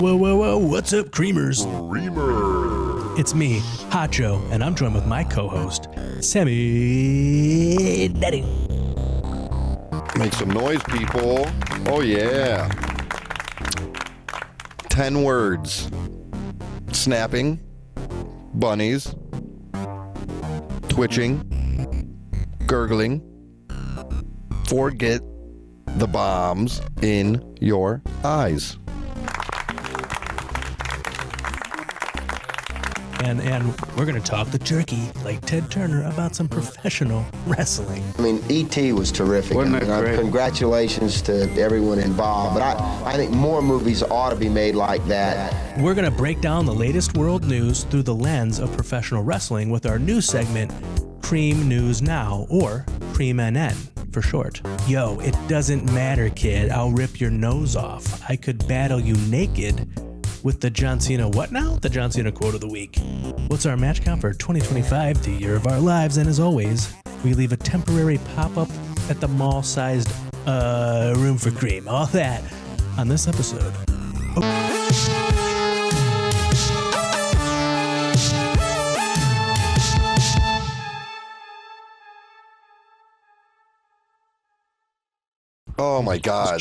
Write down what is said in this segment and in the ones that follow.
Whoa, whoa, whoa. What's up, Creamers? Creamer. It's me, Hotjoe, and I'm joined with my co-host, Sammydaddy. Make some noise, people. Oh, yeah. 10 words. Snapping. Bunnies. Twitching. Gurgling. Forget the bombs in your eyes. And we're going to talk the turkey, like Ted Turner, about some professional wrestling. I mean, E.T. was terrific. Wasn't that great? Congratulations to everyone involved. But I think more movies ought to be made like that. We're going to break down the latest world news through the lens of professional wrestling with our new segment, Cream News Now, or Cream NN for short. Yo, it doesn't matter, kid. I'll rip your nose off. I could battle you naked with the John Cena what now? The John Cena quote of the week. What's our match count for 2025, the year of our lives? And as always, we leave a temporary pop-up at the mall-sized room for cream. All that on this episode. Oh, my God.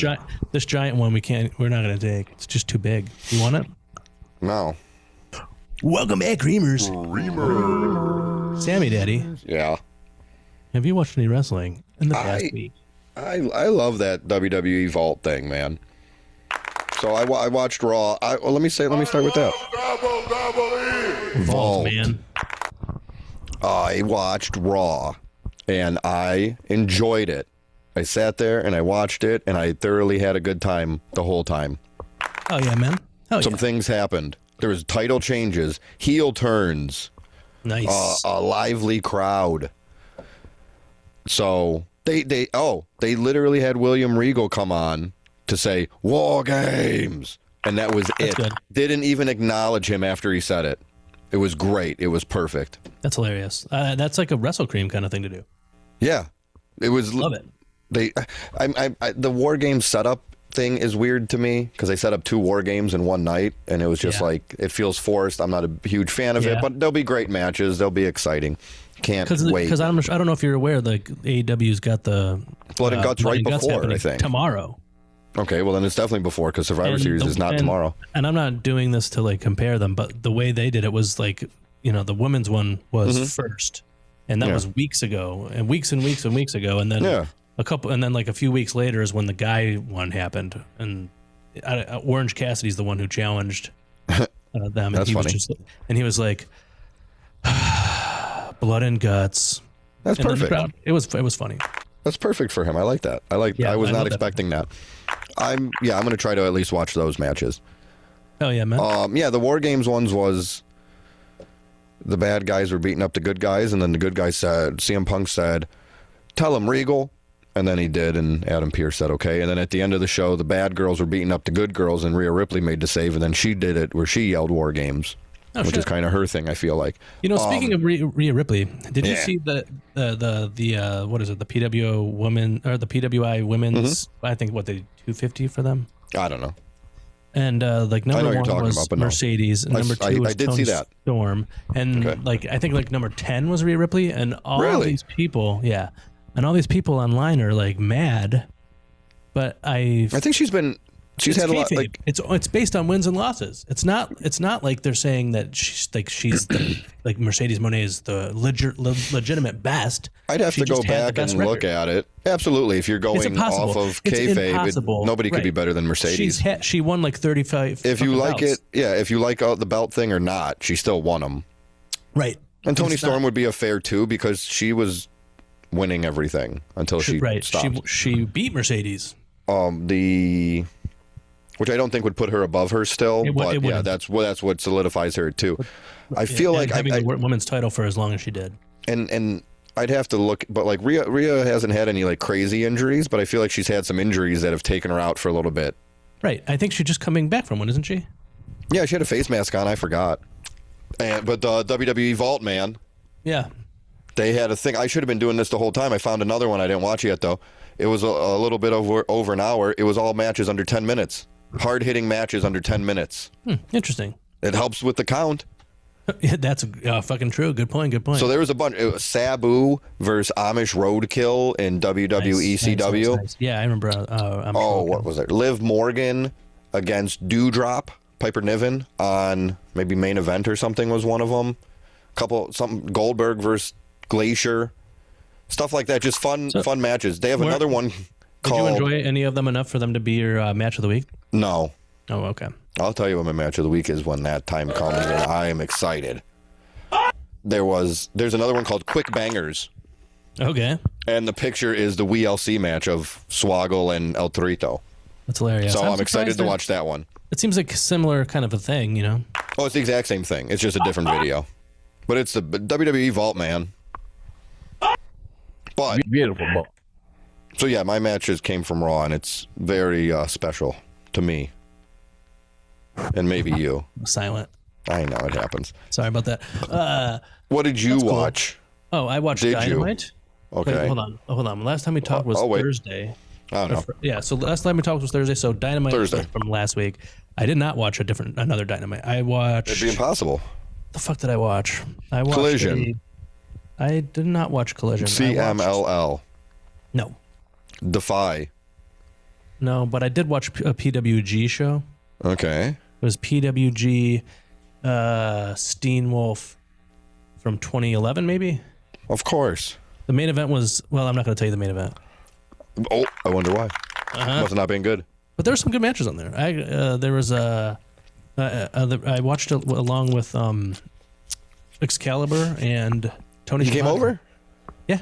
This giant one we're not going to take. It's just too big. You want it? No. Welcome back, Creamers. Creamer. Sammydaddy, Yeah. have you watched any wrestling in the past week? I love that WWE Vault thing, man. So I watched Raw. Let me start with that. Vault, man. I watched Raw, and I enjoyed it. I sat there and I watched it, and I thoroughly had a good time the whole time. Oh, yeah, man. Oh, Some things happened. There was title changes, heel turns, nice. a lively crowd. So they literally had William Regal come on to say War Games, and that was it. Good. Didn't even acknowledge him after he said it. It was great. It was perfect. That's hilarious. That's like a WrestleCream kind of thing to do. Yeah, it was. Love it. The War Games setup thing is weird to me because they set up 2 War Games in one night, and it was just like, it feels forced. I'm not a huge fan of it, but there'll be great matches. They'll be exciting. Can't wait. Because I don't know if you're aware, like AEW's got the Blood and Guts right before, I think. Tomorrow. Okay, well then it's definitely before because Survivor Series is not tomorrow. And I'm not doing this to like compare them, but the way they did it was like, the women's one was first, and that was weeks ago, and weeks and weeks and weeks ago, and then like a few weeks later is when the guy one happened, and Orange Cassidy's the one who challenged them. And That's funny. He was like, blood and guts. That's perfect. It was funny. That's perfect for him. I like that. I was not expecting that. I'm going to try to at least watch those matches. Oh yeah, man. The War Games ones was the bad guys were beating up the good guys, and then the good guys said, CM Punk said, "Tell him, Regal." And then he did, and Adam Pearce said, okay. And then at the end of the show, the bad girls were beating up the good girls, and Rhea Ripley made the save, and then she did it where she yelled War Games, which is kind of her thing, I feel like. Speaking of Rhea Ripley, did you see the what is it, the PWO women, or the PWI women's, I think, they 250 for them? I don't know. And number 1 was Mercedes, and number 2 was Toni Storm, and I think number 10 was Rhea Ripley, and all these people, and all these people online are like mad, but I think she's had a lot. Like, it's based on wins and losses. It's not like they're saying that she's like Mercedes Moné is the legitimate best. I'd have to go back and look at it. Absolutely, if you're going off of kayfabe, nobody could be better than Mercedes. She won like 35. If you like belts. if you like the belt thing or not, she still won them. Right. And Toni Storm would be a fair too because she was winning everything until she stopped. She beat Mercedes. Which I don't think would put her above her still, that's what solidifies her too. I feel like having the women's title for as long as she did. And I'd have to look, but like Rhea hasn't had any like crazy injuries, but I feel like she's had some injuries that have taken her out for a little bit. Right. I think she's just coming back from one, isn't she? Yeah, she had a face mask on. I forgot. But the WWE Vault, man. Yeah. They had a thing. I should have been doing this the whole time. I found another one. I didn't watch it yet, though. It was a little bit over an hour. It was all matches under 10 minutes. Hard-hitting matches under 10 minutes. Interesting. It helps with the count. Yeah, that's fucking true. Good point. So there was a bunch. It was Sabu versus Amish Roadkill in WWE CW. Nice. Yeah, I remember. What was it? Liv Morgan against Dewdrop, Piper Niven on maybe Main Event or something was one of them. Goldberg versus Glacier, stuff like that. Just fun matches. They have another one called. Did you enjoy any of them enough for them to be your match of the week? No. Oh, okay. I'll tell you what my match of the week is when that time comes, and I am excited. There's another one called Quick Bangers. Okay. And the picture is the WLC match of Swoggle and El Torito. That's hilarious. So I'm excited to watch that one. It seems like a similar kind of a thing, you know? Oh, it's the exact same thing. It's just a different video. But it's the WWE Vault, man. But beautiful ball. So yeah, my matches came from Raw, and it's very special to me. And maybe you. Silent. I know it happens. Sorry about that. What did you watch? Cool. Oh, I watched Dynamite. Okay. Wait, hold on. Last time we talked was Thursday. I don't know. Yeah, so last time we talked was Thursday. So Dynamite Thursday. from last week. I did not watch another Dynamite. I watched. It'd be impossible. The fuck did I watch? I watched Collision. I did not watch Collision. CMLL. No. Defy. No, but I did watch a PWG show. Okay. It was PWG Steenwolf from 2011, maybe? Of course. The main event was, well, I'm not going to tell you the main event. Oh, I wonder why. Must have not been good. But there were some good matches on there. I watched it along with Excalibur and Tony. You came over? Yeah.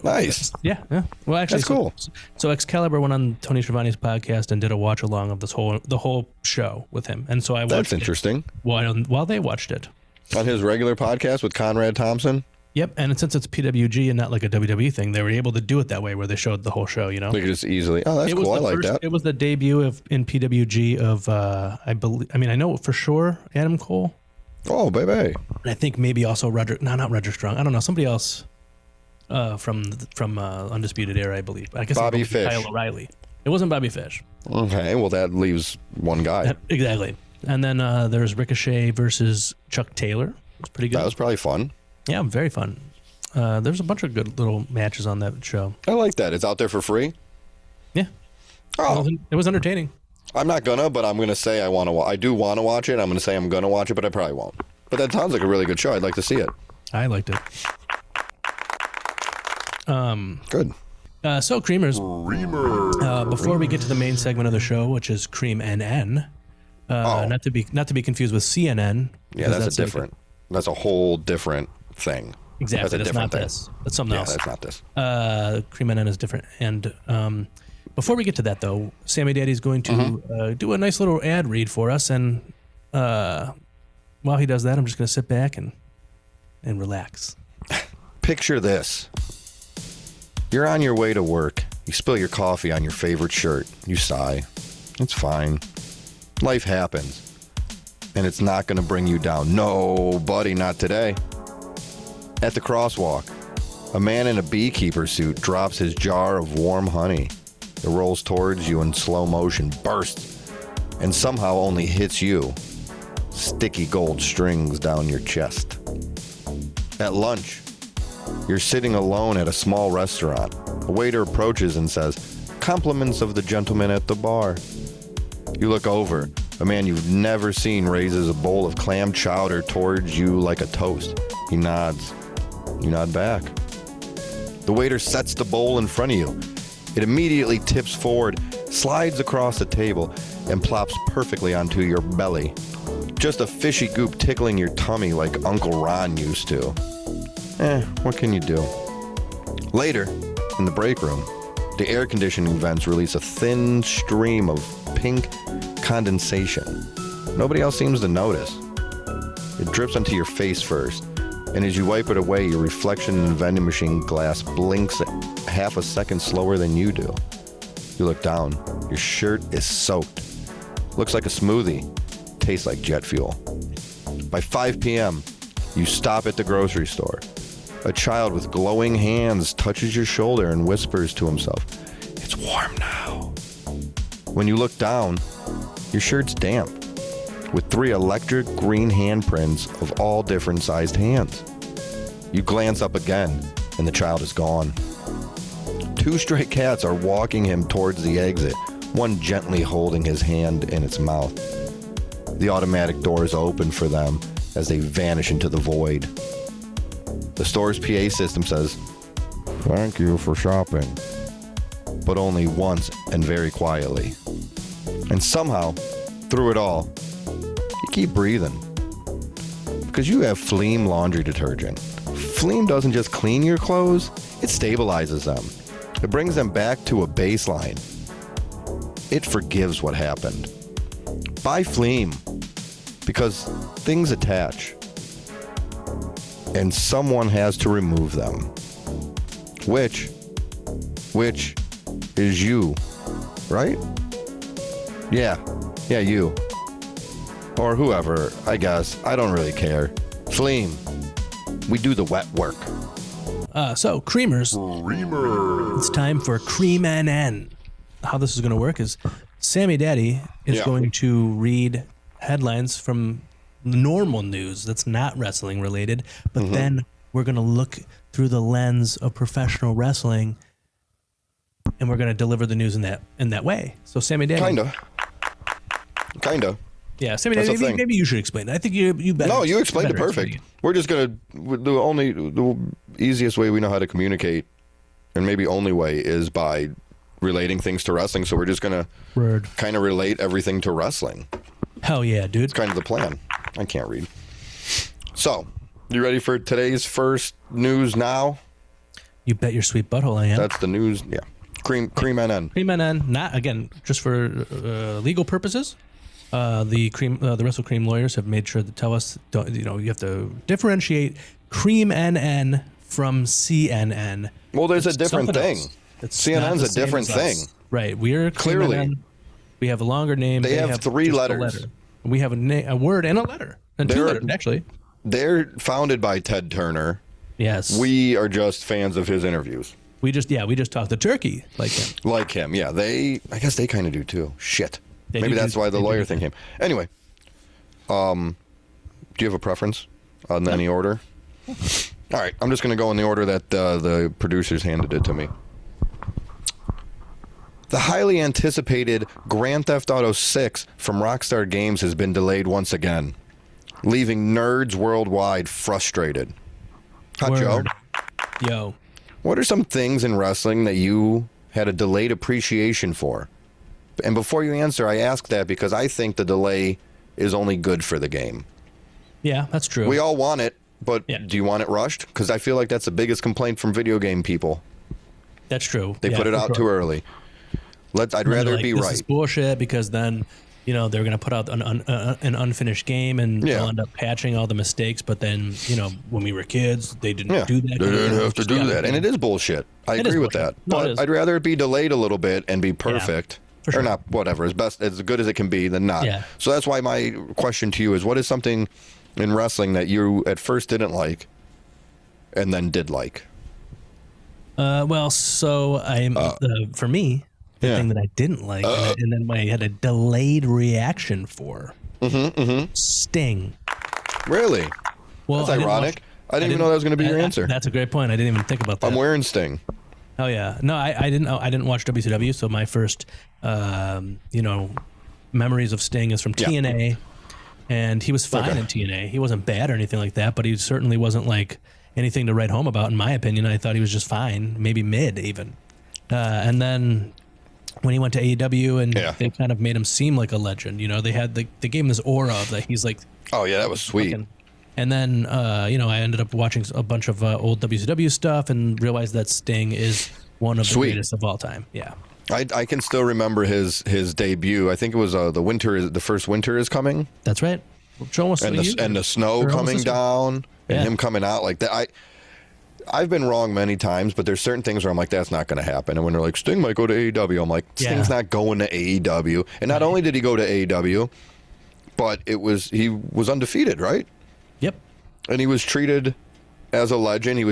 Nice. Yeah. Well, actually, that's cool. So Excalibur went on Tony Schiavone's podcast and did a watch along of the whole show with him, and so I watched. That's interesting. While they watched it on his regular podcast with Conrad Thompson. Yep, and since it's PWG and not like a WWE thing, they were able to do it that way, where they showed the whole show. You know, they could just easily. Oh, that's cool. I like that. It was the debut in PWG of I know for sure Adam Cole. Oh, baby. And I think maybe also not Roderick Strong. I don't know, somebody else from Undisputed Era, I believe. I guess Bobby Fish. Kyle O'Reilly. It wasn't Bobby Fish. Okay, well that leaves one guy. Exactly. And then there's Ricochet versus Chuck Taylor. It was pretty good. That was probably fun. Yeah, very fun. There's a bunch of good little matches on that show. I like that. It's out there for free? Yeah. Oh. It was entertaining. I'm not gonna, but I'm gonna say I do want to watch it. I'm gonna say I'm gonna watch it, but I probably won't. But that sounds like a really good show. I'd like to see it. I liked it. Good. So Creamers. Before we get to the main segment of the show, which is Cream NN, not to be confused with CNN. Yeah, that's a whole different thing. Exactly. That's not this. That's something else. That's not this. Cream NN is different. And before we get to that, though, Sammy Daddy's going to do a nice little ad read for us. And while he does that, I'm just going to sit back and relax. Picture this. You're on your way to work. You spill your coffee on your favorite shirt. You sigh. It's fine. Life happens. And it's not going to bring you down. No, buddy, not today. At the crosswalk, a man in a beekeeper suit drops his jar of warm honey. It rolls towards you in slow motion, bursts, and somehow only hits you. Sticky gold strings down your chest. At lunch, you're sitting alone at a small restaurant. A waiter approaches and says, "Compliments of the gentleman at the bar." You look over. A man you've never seen raises a bowl of clam chowder towards you like a toast. He nods. You nod back. The waiter sets the bowl in front of you. It immediately tips forward, slides across the table, and plops perfectly onto your belly. Just a fishy goop tickling your tummy like Uncle Ron used to. What can you do? Later, in the break room, the air conditioning vents release a thin stream of pink condensation. Nobody else seems to notice. It drips onto your face first, and as you wipe it away, your reflection in the vending machine glass blinks half a second slower than you do. You look down. Your shirt is soaked. Looks like a smoothie. Tastes like jet fuel. By 5 p.m., you stop at the grocery store. A child with glowing hands touches your shoulder and whispers to himself, "It's warm now." When you look down, Your shirt's damp, with 3 electric green handprints of all different sized hands. You glance up again, and the child is gone. 2 stray cats are walking him towards the exit, one gently holding his hand in its mouth. The automatic doors open for them as they vanish into the void. The store's PA system says, "Thank you for shopping," but only once and very quietly. And somehow, through it all, you keep breathing. Because you have Fleam laundry detergent. Fleam doesn't just clean your clothes, it stabilizes them. It brings them back to a baseline. It forgives what happened. Buy Fleam, because things attach. And someone has to remove them. Which is you, right? Yeah, you. Or whoever, I guess. I don't really care. Fleam. We do the wet work. So, Creamers. It's time for Cream NN. How this is going to work is Sammy Daddy is going to read headlines from normal news that's not wrestling related, but then we're going to look through the lens of professional wrestling, and we're going to deliver the news in that way. So, Sammy Daddy. Kinda. Yeah, Sammy Daddy, maybe you should explain that. I think you better. No, you explained it perfect. We're just going to, the easiest way we know how to communicate, and maybe only way, is by relating things to wrestling. So we're just going to kind of relate everything to wrestling. Hell yeah, dude. It's kind of the plan. I can't read. So, you ready for today's first news now? You bet your sweet butthole I am. That's the news, yeah. Cream NN. Cream NN, not, again, just for legal purposes. The WrestleCream lawyers have made sure to tell us, you have to differentiate Cream NN from CNN. Well, there's a different thing. CNN's a different thing. Right. We're clearly. NN. We have a longer name. They have 3 letters. We have a word and a letter. And 2 letters, actually. They're founded by Ted Turner. Yes. We are just fans of his interviews. We just talk the turkey like him. Like him, yeah. I guess they kind of do too. Shit. Maybe that's why the lawyer thing came. Anyway, do you have a preference on any order? All right, I'm just going to go in the order that the producers handed it to me. The highly anticipated Grand Theft Auto 6 from Rockstar Games has been delayed once again, leaving nerds worldwide frustrated. Hot Joe? Yo. What are some things in wrestling that you had a delayed appreciation for? And before you answer, I ask that because I think the delay is only good for the game. Yeah, that's true. We all want it, but do you want it rushed? Because I feel like that's the biggest complaint from video game people. That's true. They put it out too early. I'd rather it be right. This is bullshit, because then, they're going to put out an unfinished game, and they'll end up patching all the mistakes. But then, when we were kids, they didn't do that. They didn't have to do that. And it is bullshit. I agree with that. But I'd rather it be delayed a little bit and be perfect. For sure. Or not, whatever, as good as it can be, than not. Yeah. So that's why my question to you is, what is something in wrestling that you at first didn't like and then did like? For me, the thing that I didn't like, and then I had a delayed reaction for, Sting. Really? Well, that's ironic. I didn't even know that was going to be your answer. That's a great point. I didn't even think about that. I'm wearing Sting. Oh yeah, no, I didn't watch WCW, so my first, memories of Sting is from TNA, and he was fine in TNA. He wasn't bad or anything like that, but he certainly wasn't like anything to write home about, in my opinion. I thought he was just fine, maybe mid even. And then when he went to AEW, and they kind of made him seem like a legend. They gave him this aura of that he's like. Oh yeah, that was sweet. And then, I ended up watching a bunch of old WCW stuff and realized that Sting is one of the greatest of all time. Yeah. I can still remember his debut. I think it was the first winter is coming. That's right. And the snow coming down and him coming out like that. I've been wrong many times, but there's certain things where I'm like, that's not going to happen. And when they're like, Sting might go to AEW, I'm like, Sting's not going to AEW. And not only did he go to AEW, but he was undefeated, right? Yep. And he was treated as a legend. If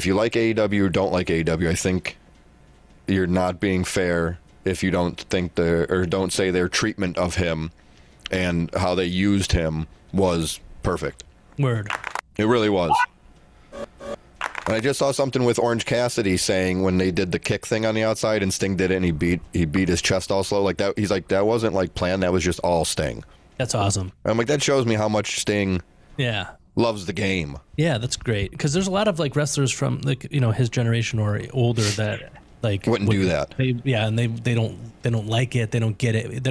you like AEW or don't like AEW, I think you're not being fair if you don't think don't say their treatment of him and how they used him was perfect. Word. It really was. And I just saw something with Orange Cassidy saying when they did the kick thing on the outside and Sting did it and he beat his chest all slow like that. He's like, that wasn't like planned. That was just all Sting. That's awesome. I'm like, that shows me how much Sting loves the game. Yeah, that's great. Because there's a lot of like wrestlers from like, you know, his generation or older that like wouldn't do that. And they don't like it. They don't get it.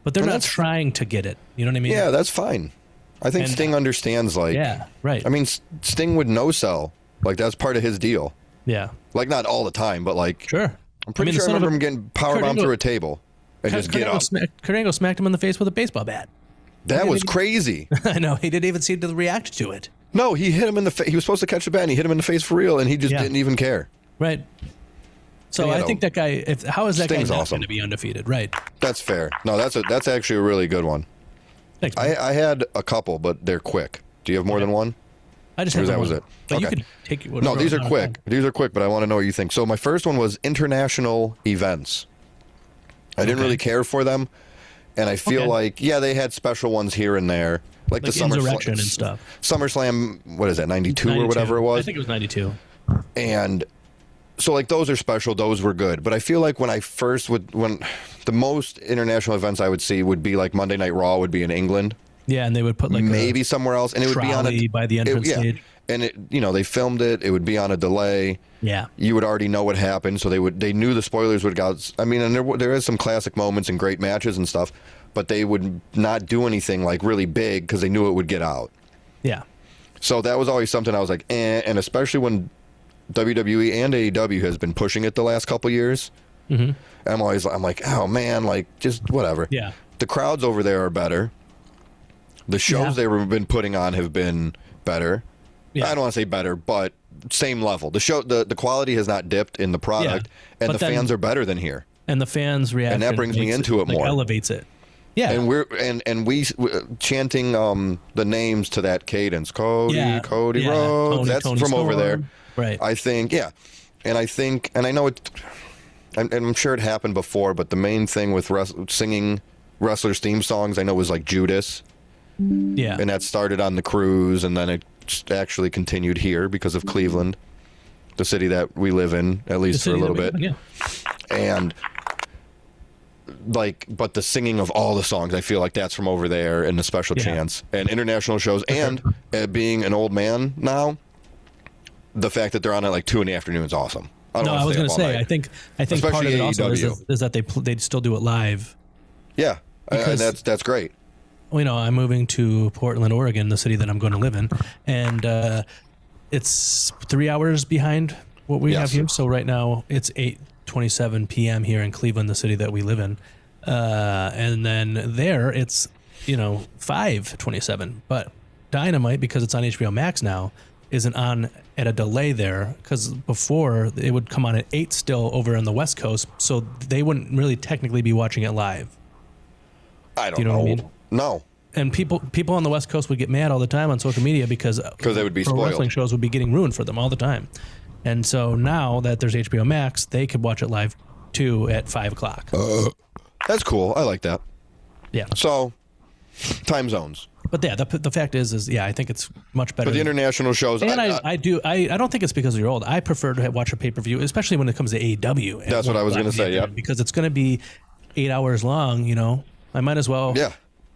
But they're not trying to get it. You know what I mean? Yeah, that's fine. I think Sting understands, like... Yeah, right. I mean, Sting would no-sell. Like, that's part of his deal. Yeah. Like, not all the time, but, like... Sure. I'm pretty sure I remember him getting powerbombed through a table and just get up. Kurt Angle smacked him in the face with a baseball bat. That was crazy. I know. He didn't even seem to react to it. No, he hit him in the face. He was supposed to catch the bat, and he hit him in the face for real, and he just didn't even care. Right. So I think that guy... how is that Sting's guy not awesome. going to be undefeated? Right. That's fair. No, that's actually a really good one. Thanks, I had a couple, but they're quick. Do you have more than one? I just had that one. was it. But okay. you could take it. No, these are quick. These are quick, but I want to know what you think. So my first one was international events. I didn't really care for them, and I feel like they had special ones here and there, like the SummerSlam and stuff. SummerSlam, what is that, 92 or whatever it was? I think it was 92. And so like those are special, those were good. But I feel like when the most international events I would see would be like Monday Night Raw would be in England. Yeah, and they would put like maybe somewhere else, and it would be on by the entrance stage. And they filmed it. It would be on a delay. Yeah, you would already know what happened, so they knew the spoilers would go. I mean, and there is some classic moments and great matches and stuff, but they would not do anything like really big because they knew it would get out. Yeah. So that was always something I was like, and especially when WWE and AEW has been pushing it the last couple years. Mm-hmm. I'm like, oh man, like just whatever. Yeah. The crowds over there are better. The shows they've been putting on have been better. Yeah. I don't want to say better, but same level. The quality has not dipped in the product, and the fans are better than here. And the fans react, and that brings me into it more. Elevates it. Yeah, and we chanting the names to that cadence. Cody Rhodes. That's Tony from Storm. Over there. Right. I think, and I know it. I'm sure it happened before, but the main thing with singing wrestlers' theme songs, I know, was like Judas. Yeah. And that started on the cruise, and then it actually continued here because of Cleveland, the city that we live in, at least for a little bit. Yeah. And but the singing of all the songs, I feel like that's from over there in the special chance and international shows. And being an old man now, the fact that they're on at like 2 PM is awesome. I was going to say, I think especially part of it also AEW. is that they still do it live. Yeah, and that's great. You know, I'm moving to Portland, Oregon, the city that I'm going to live in, and it's 3 hours behind what we have here. So right now it's 8:27 p.m. here in Cleveland, the city that we live in, and then there it's 5:27. But Dynamite, because it's on HBO Max now, isn't on at a delay there, because before it would come on at 8 still over on the West Coast, so they wouldn't really technically be watching it live. I don't know. What I mean? No. And people on the West Coast would get mad all the time on social media because they would be spoiled. Wrestling shows would be getting ruined for them all the time. And so now that there's HBO Max, they could watch it live too at 5:00. That's cool. I like that. Yeah. So, time zones. But yeah, the fact is I think it's much better. For the international shows, and I don't think it's because you're old. I prefer to watch a pay-per-view, especially when it comes to AEW. That's what I was going to say. Yeah. Because it's going to be 8 hours long. I might as well.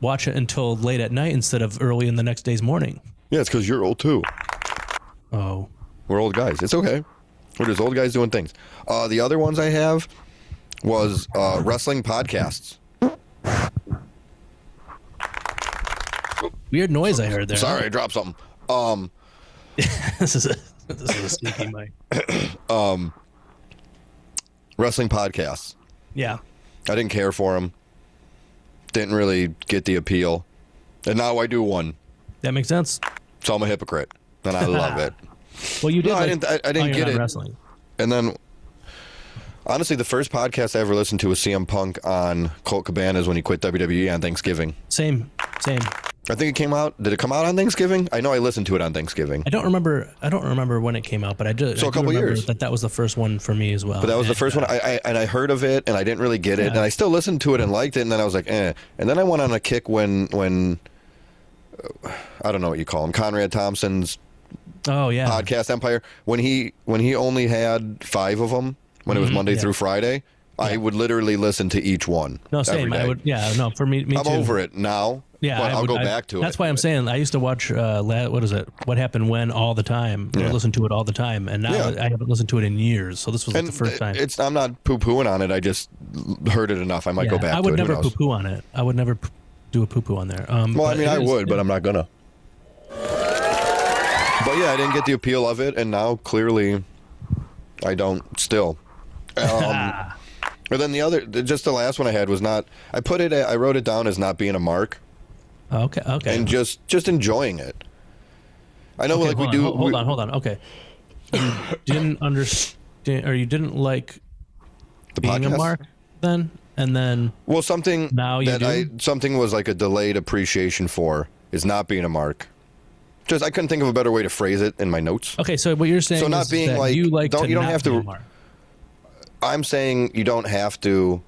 Watch it until late at night instead of early in the next day's morning. Yeah, it's because you're old too. Oh. We're old guys. It's okay. We're just old guys doing things. The other ones I have was wrestling podcasts. Weird noise I heard there. Sorry, I dropped something. This is a sneaky mic. Wrestling podcasts. Yeah. I didn't care for them. Didn't really get the appeal. And now I do one. That makes sense. So I'm a hypocrite. And I love it. Well, you did. No, I didn't get it. Wrestling. And then, honestly, the first podcast I ever listened to was CM Punk on Colt Cabana's when he quit WWE on Thanksgiving. Same. I think it came out. Did it come out on Thanksgiving? I know I listened to it on Thanksgiving. I don't remember when it came out, but I do couple years. That was the first one for me as well. But that was the first one. I heard of it and I didn't really get it, and I still listened to it and liked it, and then I was like, eh. And then I went on a kick when I don't know what you call him, Conrad Thompson's podcast Empire. When he only had 5 of them when it was Monday through Friday. I would literally listen to each one. No, same. I would. Yeah, no. For me I'm too. over it now. Yeah, but I'll go back to it. That's why I'm saying I used to watch. What is it? What Happened When all the time. I listen to it all the time, and now I haven't listened to it in years. So this was like the first time. I'm not poo-pooing on it. I just heard it enough. I might go back to it. I would never poo-poo on it. I would never do a poo-poo on there. Well, I mean, I would, but I'm not gonna. But yeah, I didn't get the appeal of it, and now clearly, I don't. Still. But then the last one I had was not. I wrote it down as not being a mark. Okay. And just enjoying it. I know, we do. Hold on. Okay. You didn't understand, or you didn't like the being podcast? a mark then, and then. Well, something now you do? Something was like a delayed appreciation for is not being a mark. I couldn't think of a better way to phrase it in my notes. Okay, so what you're saying so not is being that like you like you don't have to. Mark. I'm saying you don't have to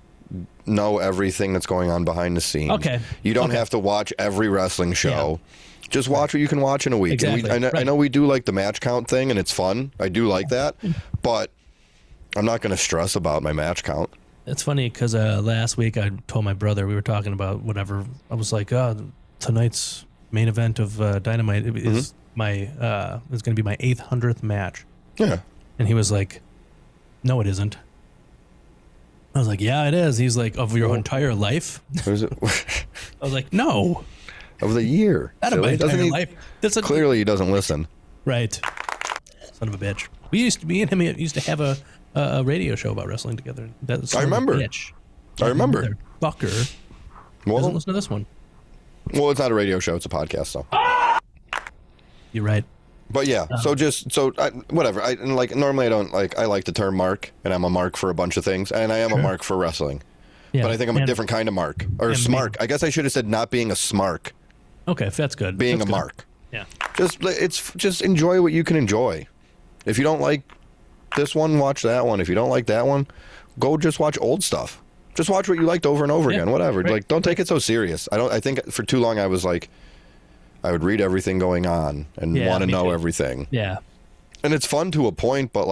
know everything that's going on behind the scenes. Okay. You don't have to watch every wrestling show. Yeah. Just watch what you can watch in a week. Exactly. And I know we do like the match count thing, and it's fun. I do like that, but I'm not going to stress about my match count. It's funny because last week I told my brother, we were talking about whatever. I was like, tonight's main event of Dynamite is is going to be my 800th match. Yeah. And he was like, no, it isn't. I was like, yeah, it is. He's like, of your entire life? Is it? I was like, no. Of the year. Not of my entire life. Clearly he doesn't listen. Right. Son of a bitch. Me and him used to have a radio show about wrestling together. I remember. I remember. Fucker. Doesn't listen to this one. Well, it's not a radio show. It's a podcast, so. You're right. But yeah, whatever. Normally I don't I like the term mark, and I'm a mark for a bunch of things, and I am a mark for wrestling. Yeah, but I think I'm a different kind of mark, or smark. I guess I should have said not being a smark. Okay, that's good. Being a mark. Yeah. Just enjoy what you can enjoy. If you don't like this one, watch that one. If you don't like that one, go just watch old stuff. Just watch what you liked over and over again. Whatever. Right. Don't take it so serious. I think for too long I was like, I would read everything going on and want to know everything. Yeah. And it's fun to a point, but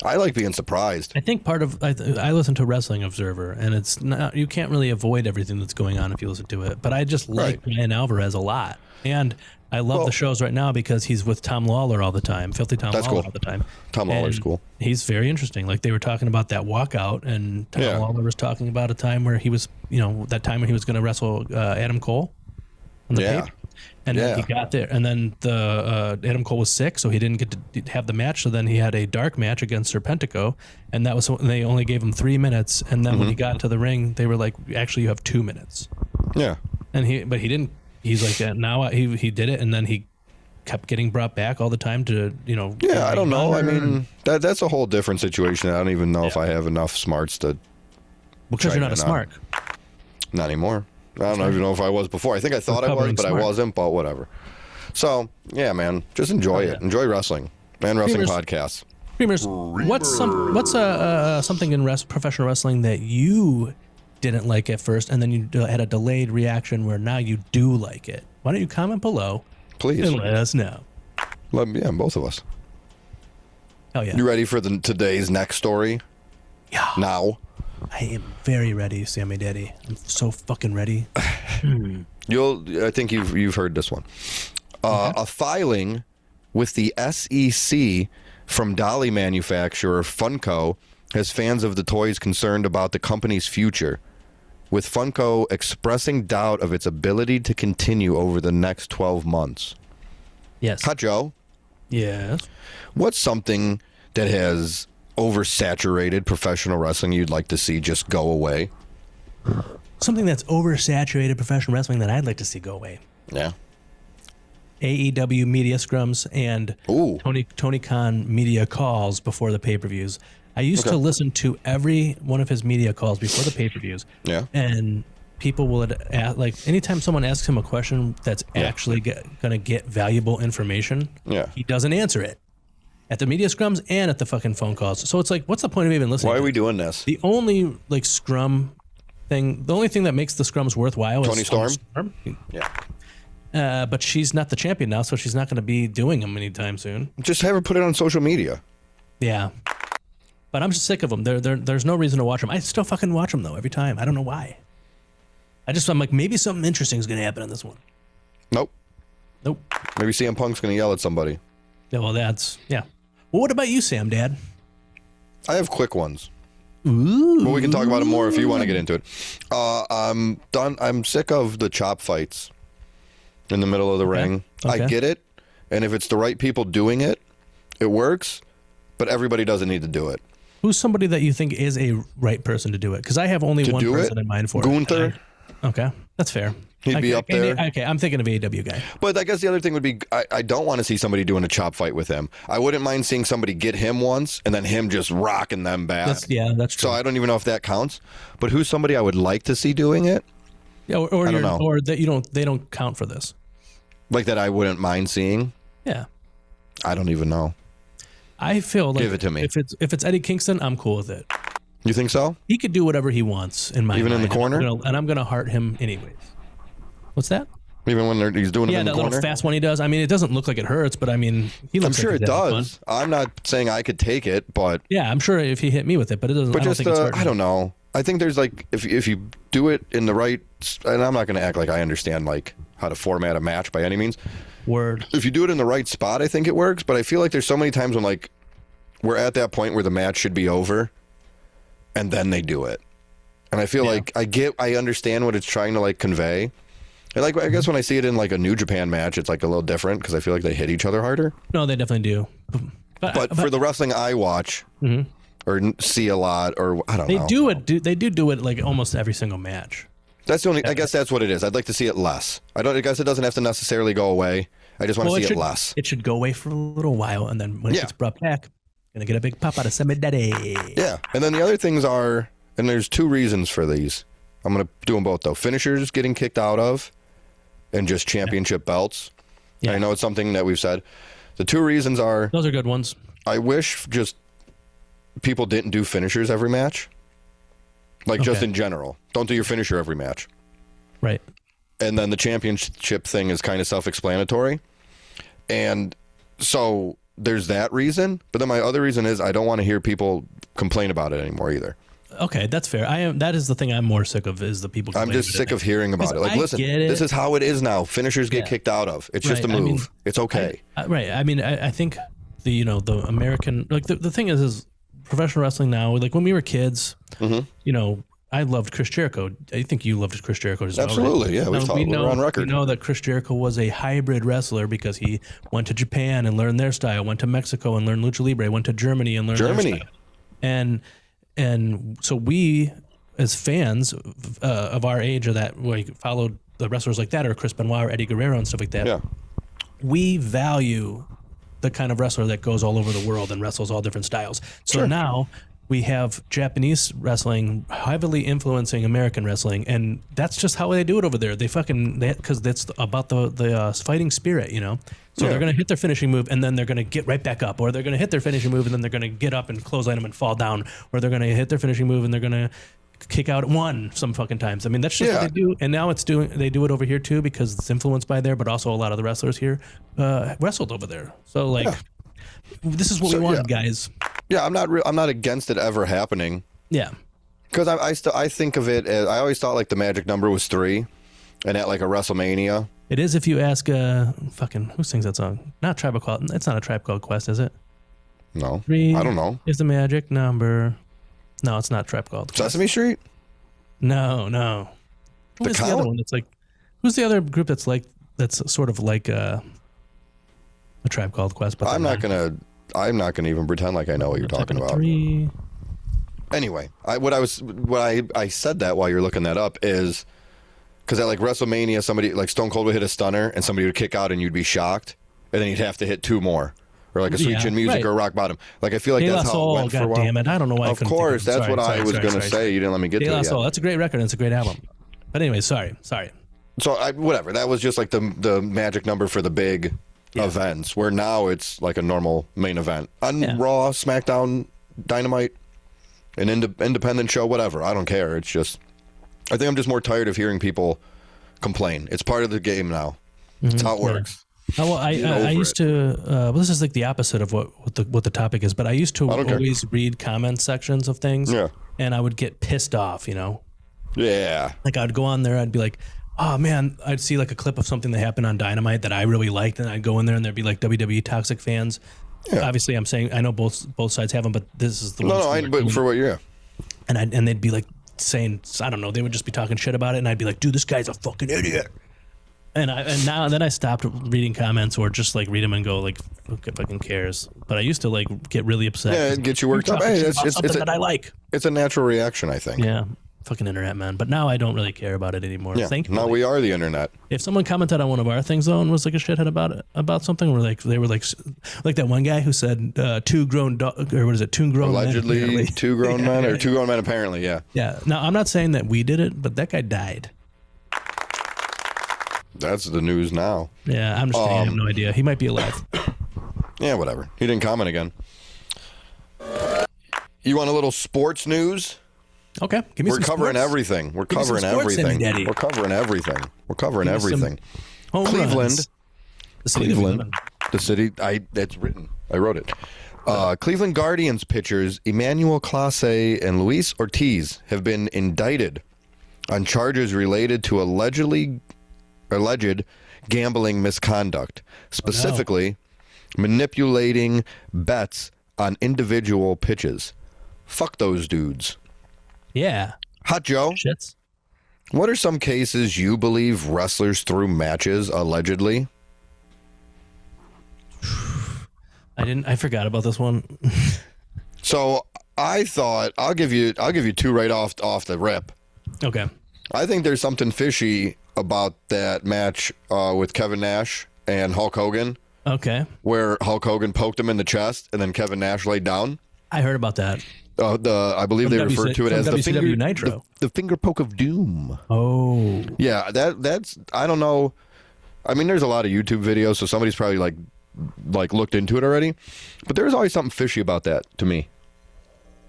I like being surprised. I think part of I listen to Wrestling Observer, and it's not, you can't really avoid everything that's going on if you listen to it. But I just like Brian Alvarez a lot, and I love the shows right now because he's with Tom Lawler all the time, Filthy Tom Lawler all the time. Tom Lawler's cool. He's very interesting. Like they were talking about that walkout, and Tom Lawler was talking about a time where he was, that time when he was going to wrestle Adam Cole on the tape. And then he got there, and then the Adam Cole was sick, so he didn't get to have the match. So then he had a dark match against Serpentico, and that was they only gave him 3 minutes. And then when he got to the ring, they were like, "Actually, you have 2 minutes." Yeah. And he didn't. He's like, now he did it, and then he kept getting brought back all the time to Yeah, I don't know. I mean, that's a whole different situation. I don't even know if I have enough smarts to. Because you're not a smart. Not anymore. I don't even know if I was before. I think I thought I was, but I wasn't, but whatever. So, yeah, man, just enjoy it. Enjoy wrestling and wrestling podcasts. Creamers, what's something in professional wrestling that you didn't like at first, and then you had a delayed reaction where now you do like it? Why don't you comment below? Please. And let us know. Both of us. Oh, yeah. You ready for today's next story? Yeah. Now. I am very ready, Sammy Daddy. I'm so fucking ready. I think you've heard this one. A filing with the SEC from dolly manufacturer Funko has fans of the toys concerned about the company's future, with Funko expressing doubt of its ability to continue over the next 12 months. Yes. hotjoe? Yes. What's something that has oversaturated professional wrestling you'd like to see just go away? Something that's oversaturated professional wrestling that I'd like to see go away. Yeah. AEW media scrums and Tony Khan media calls before the pay-per-views. I used to listen to every one of his media calls before the pay-per-views. Yeah. And people will like anytime someone asks him a question that's actually gonna get valuable information, he doesn't answer it at the media scrums and at the fucking phone calls. So it's like, what's the point of even listening? Why are we doing this? The only like scrum thing, the only thing that makes the scrums worthwhile Tony is Storm. Yeah. But she's not the champion now, so she's not going to be doing them anytime soon. Just have her put it on social media. Yeah. But I'm just sick of them. There's no reason to watch them. I still fucking watch them, though, every time. I don't know why. I'm like, maybe something interesting is going to happen in this one. Nope. Nope. Maybe CM Punk's going to yell at somebody. Yeah, well, yeah. Well, what about you, Sam, Dad? I have quick ones. Ooh. But we can talk about it more if you want to get into it. I'm done. I'm sick of the chop fights in the middle of the ring. Okay. I get it. And if it's the right people doing it, it works. But everybody doesn't need to do it. Who's somebody that you think is a right person to do it? Because I have only one person in mind for Gunther. it. Okay, that's fair. He'd be up there. Okay, I'm thinking of AEW guy. But I guess the other thing would be, I don't want to see somebody doing a chop fight with him. I wouldn't mind seeing somebody get him once and then him just rocking them back. That's true. So I don't even know if that counts. But who's somebody I would like to see doing it? Yeah, or that they don't count for this. Like that I wouldn't mind seeing? Yeah. I don't even know. I feel like give it to me. If it's Eddie Kingston, I'm cool with it. You think so? He could do whatever he wants in my even mind, in the corner, and I'm gonna heart him anyways. What's that? Even when he's doing it in the corner? Yeah, that little fast one he does. I mean, it doesn't look like it hurts, but I mean, he looks. I'm sure like it does. I'm not saying I could take it, but yeah, I'm sure if he hit me with it, but it doesn't. But I don't I don't know. I think there's like if you do it in the right, and I'm not going to act like I understand like how to format a match by any means. Word. If you do it in the right spot, I think it works. But I feel like there's so many times when like we're at that point where the match should be over, and then they do it, and I feel like I understand what it's trying to like convey. And like I guess when I see it in like a New Japan match, it's like a little different because I feel like they hit each other harder. No, they definitely do. But for the wrestling I watch or see a lot, or I don't know, they do it like almost every single match. That's the only. I guess that's what it is. I'd like to see it less. I guess it doesn't have to necessarily go away. I just want to see it less. It should go away for a little while, and then when it gets brought back, gonna get a big pop out of sammydaddy. Yeah, and then the other things are, and there's two reasons for these. I'm gonna do them both though. Finishers getting kicked out of, and just championship belts. Yeah. I know it's something that we've said. The two reasons are... Those are good ones. I wish just people didn't do finishers every match. Like just in general. Don't do your finisher every match. Right. And then the championship thing is kind of self-explanatory. And so there's that reason. But then my other reason is I don't want to hear people complain about it anymore either. Okay, that's fair. That is the thing I'm more sick of is the people. I'm just sick of hearing about it. Like, listen, this is how it is now. Finishers get kicked out of. It's just a move. I mean, it's okay. Right. I mean, I think the American the thing is professional wrestling now. Like when we were kids, I loved Chris Jericho. I think you loved Chris Jericho as well. Absolutely, right? Yeah. We know on record. We know that Chris Jericho was a hybrid wrestler because he went to Japan and learned their style, went to Mexico and learned lucha libre, went to Germany and learned their style. And so we, as fans of our age, or that like followed the wrestlers like that, or Chris Benoit or Eddie Guerrero and stuff like that, we value the kind of wrestler that goes all over the world and wrestles all different styles. So now we have Japanese wrestling heavily influencing American wrestling, and that's just how they do it over there. Because that's about the fighting spirit, So they're going to hit their finishing move, and then they're going to get right back up, or they're going to hit their finishing move, and then they're going to get up and clothesline them and fall down, or they're going to hit their finishing move, and they're going to kick out at one some fucking times. I mean, that's just what they do, and now they do it over here too because it's influenced by there, but also a lot of the wrestlers here wrestled over there. So this is what we wanted, guys. Yeah, I'm not against it ever happening. Yeah, because I think of it as I always thought like the magic number was 3, and at like a WrestleMania. It is if you ask who sings that song? Not Tribe Called. It's not a Tribe Called Quest, is it? No, 3 I don't know. Is the magic number? No, it's not Tribe Called Quest. Sesame Street? No. Who's the other one that's like? Who's the other group that's sort of like a Tribe Called Quest? But I'm not gonna even pretend like I know what you're talking about. 3. Anyway, I said that while you're looking that up is because at like WrestleMania, somebody like Stone Cold would hit a stunner and somebody would kick out and you'd be shocked, and then you'd have to hit 2 more. Or like a Sweet Chin Music or Rock Bottom. Like I feel like that's how it went for a while. God damn it! I don't know why. Of course, that's what I was going to say. You didn't let me get to it yet. That's a great record. And it's a great album. But anyway, sorry. So whatever. That was just like the magic number for the big events, where now it's like a normal main event on Raw, SmackDown, Dynamite, an independent show, whatever. I don't care. It's just, I think I'm just more tired of hearing people complain. It's part of the game now. It's how it works. Oh, well, I used to. Well, this is like the opposite of what the topic is. But I used to always read comment sections of things. Yeah. And I would get pissed off. Yeah. Like I'd go on there. I'd be like, oh man, I'd see like a clip of something that happened on Dynamite that I really liked, and I'd go in there and there'd be like WWE toxic fans. Yeah. Obviously, I'm saying I know both sides have them, but this is the but for what you're. And they'd be like saying, I don't know, they would just be talking shit about it, and I'd be like, dude, this guy's a fucking idiot. And then I stopped reading comments or just like read them and go like, who fucking cares? But I used to like get really upset. Yeah, it gets you worked up. Hey, it's something that I like. It's a natural reaction, I think. Yeah. Fucking internet, man. But now I don't really care about it anymore. Yeah, now we are the internet. If someone commented on one of our things though and was like a shithead about something, they were like that one guy who said two grown allegedly men, two grown men or two grown men apparently. Yeah. Now I'm not saying that we did it, but that guy died. That's the news now. Yeah, I'm just kidding. I have no idea. He might be alive. Yeah, whatever. He didn't comment again. You want a little sports news? Okay, give me We're some covering sports. everything. We're Give me some covering sports, everything. Daddy. We're covering everything. We're covering Give me everything. Home Cleveland. runs. The city that we live in. The city. That's written. I wrote it. Cleveland Guardians pitchers Emmanuel Clase and Luis Ortiz have been indicted on charges related to alleged gambling misconduct, specifically manipulating bets on individual pitches. Fuck those dudes. Yeah. Hot Joe. Shits. What are some cases you believe wrestlers threw matches allegedly? I forgot about this one. So I thought I'll give you two right off the rip. Okay. I think there's something fishy about that match with Kevin Nash and Hulk Hogan. Okay. Where Hulk Hogan poked him in the chest and then Kevin Nash laid down. I heard about that. I believe they referred to it as WCW Nitro. The finger poke of doom. Oh. Yeah, that's I don't know. I mean, there's a lot of YouTube videos, so somebody's probably like looked into it already. But there's always something fishy about that to me.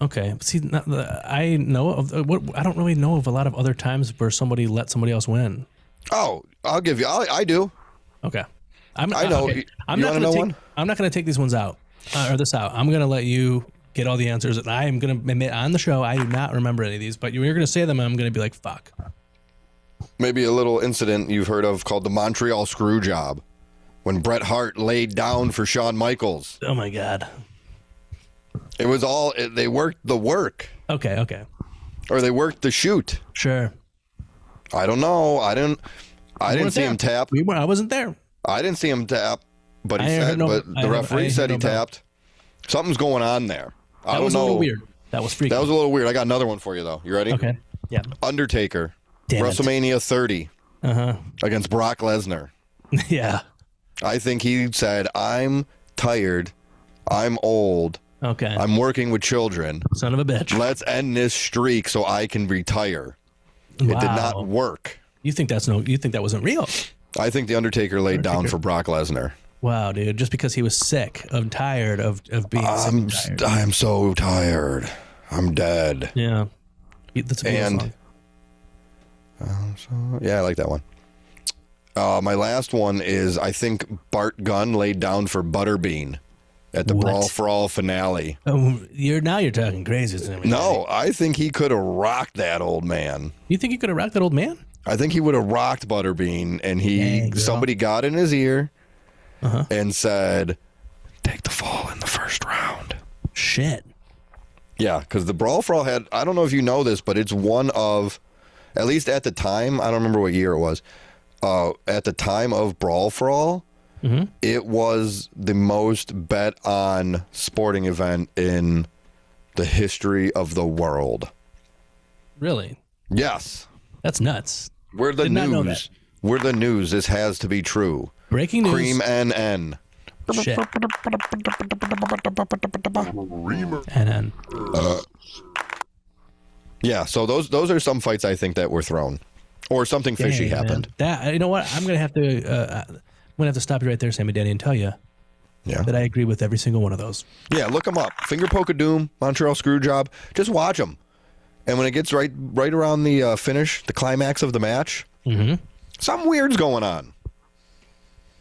Okay. See, I know of I don't really know of a lot of other times where somebody let somebody else win. Oh, I'll give you. I do. Okay. I know. Okay. I'm not going to take these ones out or this out. I'm going to let you get all the answers. And I am going to admit on the show I do not remember any of these, but you're going to say them and I'm going to be like, fuck. Maybe a little incident you've heard of called the Montreal Screw Job, when Bret Hart laid down for Shawn Michaels. Oh my God. It was they worked the work. Okay. Or they worked the shoot. Sure. I don't know. I didn't see him tap. I wasn't there. I didn't see him tap, but the referee said he tapped. Something's going on there. I don't know. That was a little weird. That was freaky. That was a little weird. I got another one for you though. You ready? Okay. Yeah. Undertaker. Damn WrestleMania 30. Against Brock Lesnar. Yeah. I think he said, "I'm tired. I'm old. Okay. I'm working with children. Son of a bitch. Let's end this streak so I can retire." Wow. It did not work. You think that wasn't real? I think the Undertaker laid down for Brock Lesnar. Wow, dude! Just because he was sick, tired of being sick. I'm so tired. I'm dead. Yeah, that's a good song. Yeah, I like that one. My last one is I think Bart Gunn laid down for Butterbean at the Brawl for All finale. Oh, you're talking crazy. No, I think he could have rocked that old man. You think he could have rocked that old man? I think he would have rocked Butterbean, and somebody got in his ear and said, "Take the fall in the first round." Shit. Yeah, because the Brawl for All had, I don't know if you know this, but it's one of, at least at the time, I don't remember what year it was, at the time of Brawl for All, it was the most bet on sporting event in the history of the world. Really? Yes. That's nuts. We're the news. We're the news. This has to be true. Breaking news. Cream NN. Shit. NN. Yeah, so those are some fights I think that were thrown. Or something fishy Dang, happened. man. That, you know what? I'm gonna have to stop you right there, Sammy Daddy, and tell you that I agree with every single one of those. Yeah, look them up. Finger Poke of Doom, Montreal Screwjob. Just watch them. And when it gets right around the finish, the climax of the match, something weird's going on.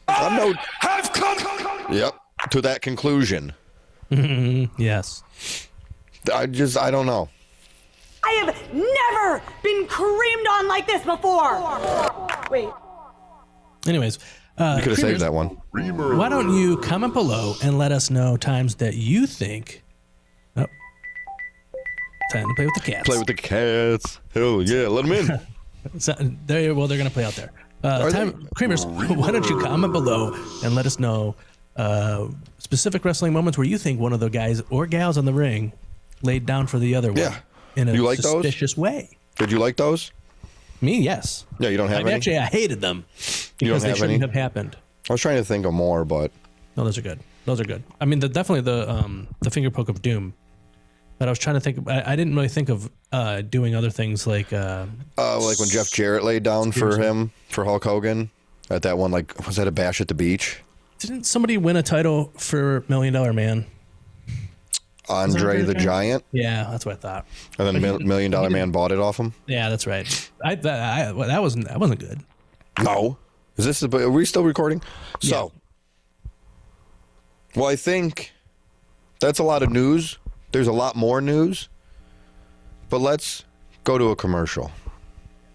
Have come. Yep, to that conclusion. Yes. I don't know. I have never been creamed on like this before. Wait. Anyways, You could have saved that one. why don't you comment below and let us know times that you think. Oh, time to play with the cats. Play with the cats. Hell yeah, let them in. So, they're going to play out there. they? Creamers, why don't you comment below and let us know specific wrestling moments where you think one of the guys or gals in the ring laid down for the other one in a You like those? suspicious way. Did you like those? Me, yes. Yeah, you don't have any? Actually, I hated them You don't because they have shouldn't any? have happened. I was trying to think of more, but No, those are good. Those are good. I mean, definitely the finger poke of doom. But I was trying to think. I didn't really think of doing other things like when Jeff Jarrett laid down for Hulk Hogan at that one, like, was that a Bash at the Beach? Didn't somebody win a title for $1 Million Man? Andre the Giant, Yeah, that's what I thought. and then $1 Million Man bought it off him. Yeah, that's right. That wasn't good. No, are we still recording? So, well, I think that's a lot of news. There's a lot more news, but let's go to a commercial.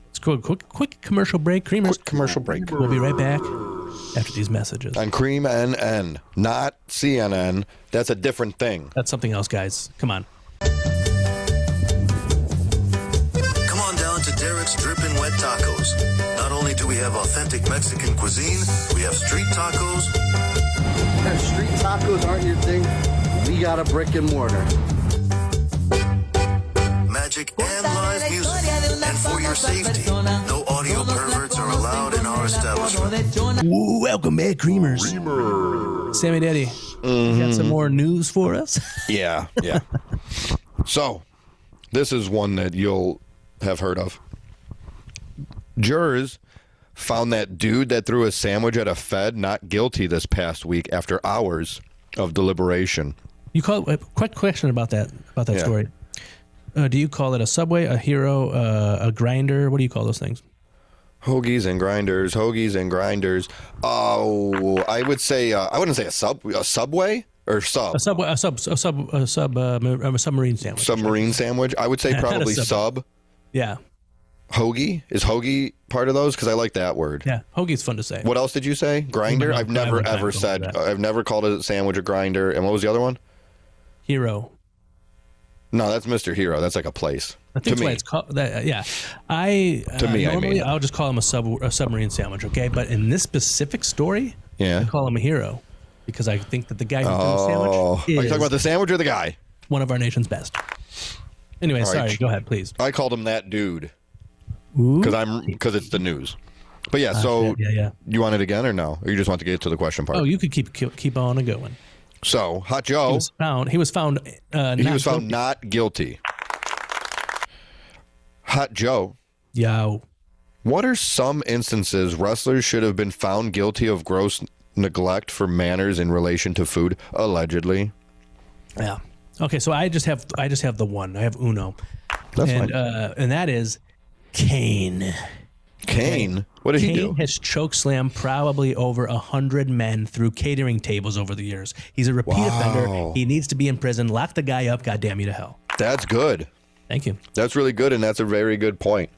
Let's go quick commercial break. Creamers. Quick commercial break. We'll be right back after these messages. On Cream NN, not CNN. That's a different thing. That's something else, guys. Come on. Come on down to Derek's Drippin' Wet Tacos. Not only do we have authentic Mexican cuisine, we have street tacos. If street tacos aren't your thing, we got a brick and mortar. Magic and live music. And for your safety, no audio perverts are allowed in our establishment. Welcome back, Creamers. Sammy Daddy, you got some more news for us? Yeah. So, this is one that you'll have heard of. Jurors found that dude that threw a sandwich at a Fed not guilty this past week after hours of deliberation. You call a quick question about that story. Do you call it a Subway, a Hero, a Grinder? What do you call those things? Hoagies and grinders. Oh, I would say I wouldn't say a Subway or sub. A submarine sandwich. Submarine sandwich. I would say probably Sub. sub. Yeah. Hoagie? Is hoagie part of those? Because I like that word. Yeah. Hoagie's fun to say. What else did you say? Grinder? No, I've I never would not ever call said. it that. I've never called it a sandwich, a grinder. And what was the other one? Hero. No, that's Mr. Hero. That's like a place. I think that's why it's called that. Yeah. Normally I'll just call him a submarine sandwich, okay? But in this specific story, I call him a hero because I think that the guy who threw the sandwich Are you is talking about the sandwich or the guy? one of our nation's best. Anyway, All right. sorry. Go ahead, please. I called him that dude Ooh. because it's the news. But yeah, so Yeah. you want it again or no? Or you just want to get to the question part? Oh, you could keep on going. So Hot Joe, He was found not guilty. Hot Joe, Yo. what are some instances wrestlers should have been found guilty of gross neglect for manners in relation to food, allegedly? Yeah. Okay, so I just have the one. I have uno. That's fine. And that is Kane. Kane? What did he do? Kane has chokeslammed probably over 100 men through catering tables over the years. He's a repeat offender. He needs to be in prison. Lock the guy up. God damn you to hell. That's good. Thank you. That's really good, and that's a very good point.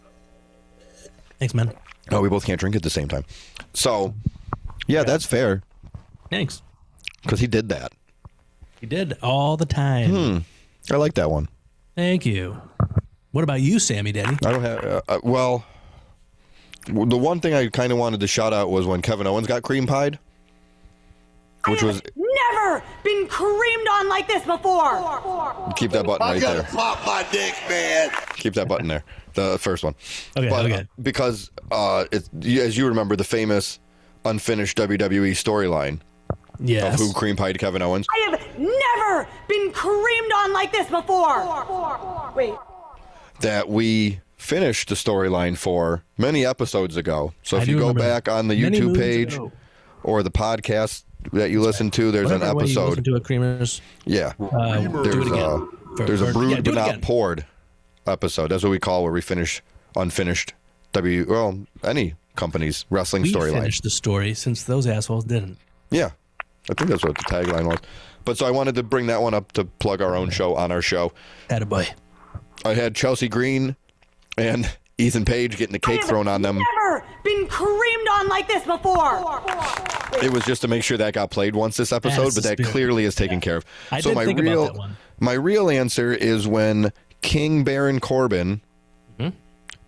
Thanks, man. Oh, we both can't drink at the same time. So, yeah, that's fair. Thanks. Because he did that. He did all the time. I like that one. Thank you. What about you, Sammy Daddy? I don't have, well, the one thing I kind of wanted to shout out was when Kevin Owens got cream pied, which was, Never been creamed on like this before. keep that button right there. Pop my dick, man. Keep that button there. The first one. Okay, okay. Because, as you remember, the famous unfinished WWE storyline Yes. of who cream pied Kevin Owens. I have never been creamed on like this before. Wait. That we finished the storyline for many episodes ago. So if I you do go remember back on the many YouTube moons page ago. or the podcast that you listen to, there's Whatever an way you listen episode. to it, Creamers. Yeah. Do it again. There's a brewed do but it not again. poured episode. That's what we call where we finish unfinished any company's wrestling We storyline. finished the story since those assholes didn't. Yeah. I think that's what the tagline was. But so I wanted to bring that one up to plug our own show on our show. Attaboy. I had Chelsea Green and Ethan Page getting the cake thrown on them. Never been creamed on like this before. It was just to make sure that got played once this episode, That's but the that spirit. clearly is taken care of. I So did my think real about that one. my real answer is when King Baron Corbin Mm-hmm.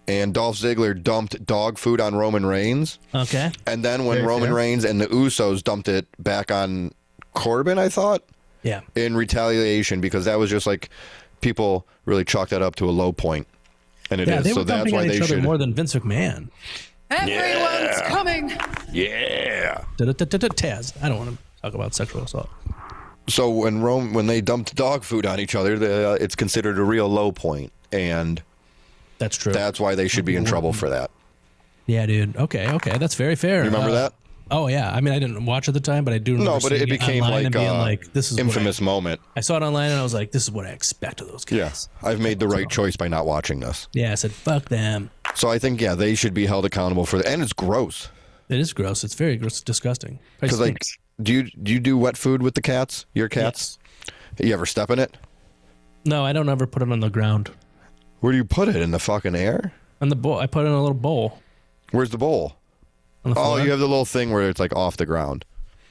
and Dolph Ziggler dumped dog food on Roman Reigns, Okay. and then when Very Roman fair. Reigns and the Usos dumped it back on Corbin, I thought, Yeah. in retaliation, because that was just like people really chalked that up to a low point. And it Yeah, is. they So were that's dumping why on they each other should. more than Vince McMahon. Everyone's coming. Yeah. Taz. I don't want to talk about sexual assault. So when they dumped dog food on each other, it's considered a real low point, and That's true. that's why they should be in trouble for that. Yeah, dude. Okay. That's very fair. You remember that? Oh yeah. I mean, I didn't watch at the time, but I do remember No, but it seeing became online and like being a like, this is infamous moment. I saw it online and I was like, this is what I expect of those guys. Yeah, I've made the right choice by not watching this. Yeah, I said, fuck them. So I think they should be held accountable for that, and it's gross. It is gross. It's very gross, disgusting. It Because like, stinks. do you do wet food with the cats? Your cats? You ever step in it? No, I don't ever put it on the ground. Where do you put it? In the fucking air? On the bowl, I put it in a little bowl. Where's the bowl? On the Oh, floor. you have the little thing where it's like off the ground.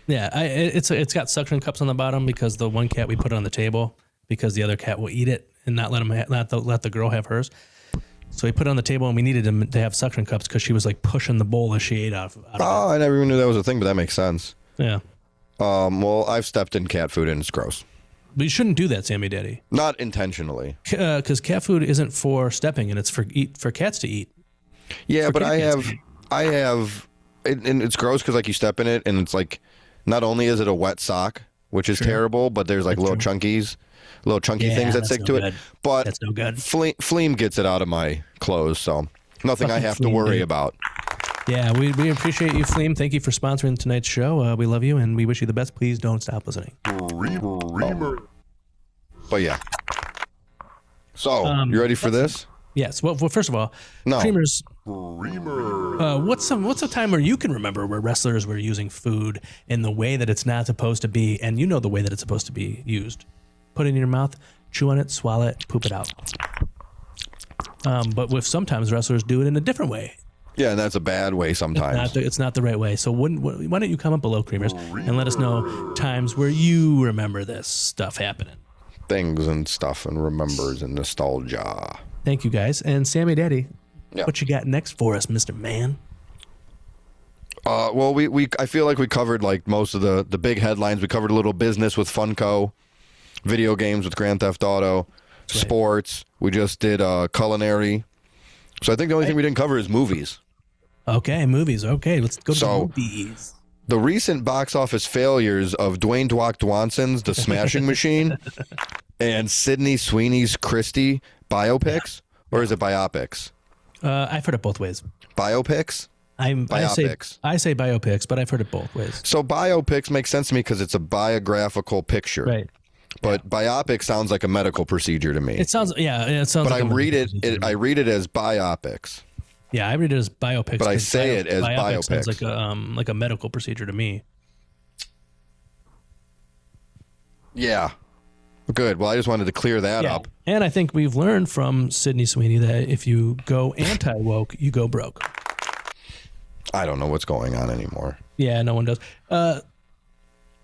Yeah, it's got suction cups on the bottom because the one cat we put it on the table because the other cat will eat it and not let let the girl have hers. So we put it on the table and we needed him to have suction cups because she was like pushing the bowl as she ate out of it. Oh, I never even knew that was a thing, but that makes sense. Yeah, Well, I've stepped in cat food and it's gross. but you shouldn't do that, Sammy Daddy, Not intentionally. because cat food isn't for stepping and it's for cats to eat. Yeah, For but cat cats to eat. and it's gross because like you step in it and it's like, not only is it a wet sock, which is terrible, but there's like little chunky Yeah, things that that's stick no to it. good. But That's no good. Fleam gets it out of my clothes, so nothing I Fucking have to Fleam, worry dude. about. Yeah, we appreciate you, Fleem. Thank you for sponsoring tonight's show. We love you and we wish you the best. Please don't stop listening. But yeah. So, you ready for this? Yes. Well, first of all, No. Creamers. What's a time where you can remember where wrestlers were using food in the way that it's not supposed to be, and you know the way that it's supposed to be used? Put it in your mouth, chew on it, swallow it, poop it out. But with sometimes wrestlers do it in a different way. Yeah, and that's a bad way sometimes. It's not the right way. So why don't you come up below, Creamers, and let us know times where you remember this stuff happening. Things and stuff and remembers and nostalgia. Thank you, guys. And Sammy Daddy, Yeah. what you got next for us, Mr. Man? Well, I feel like we covered like most of the big headlines. We covered a little business with Funko, video games with Grand Theft Auto, sports. We just did culinary. So I think the only thing we didn't cover is movies. Okay, movies. Okay, let's go to So- the movies. The recent box office failures of Dwayne Dwanson's The Smashing Machine and Sydney Sweeney's Christie biopics, or is it biopics? I've heard it both ways. Biopics? I Biopics. say biopics, but I've heard it both ways. So biopics makes sense to me because it's a biographical picture. Right. But biopic sounds like a medical procedure to me. It sounds It sounds. But like I a read medical procedure. I read it as biopics. Yeah, I read it as biopics. But I 'cause say it as biopic sounds biopics. like a medical procedure to me. Yeah. Good. Well, I just wanted to clear that up. And I think we've learned from Sydney Sweeney that if you go anti-woke, you go broke. I don't know what's going on anymore. Yeah, no one does.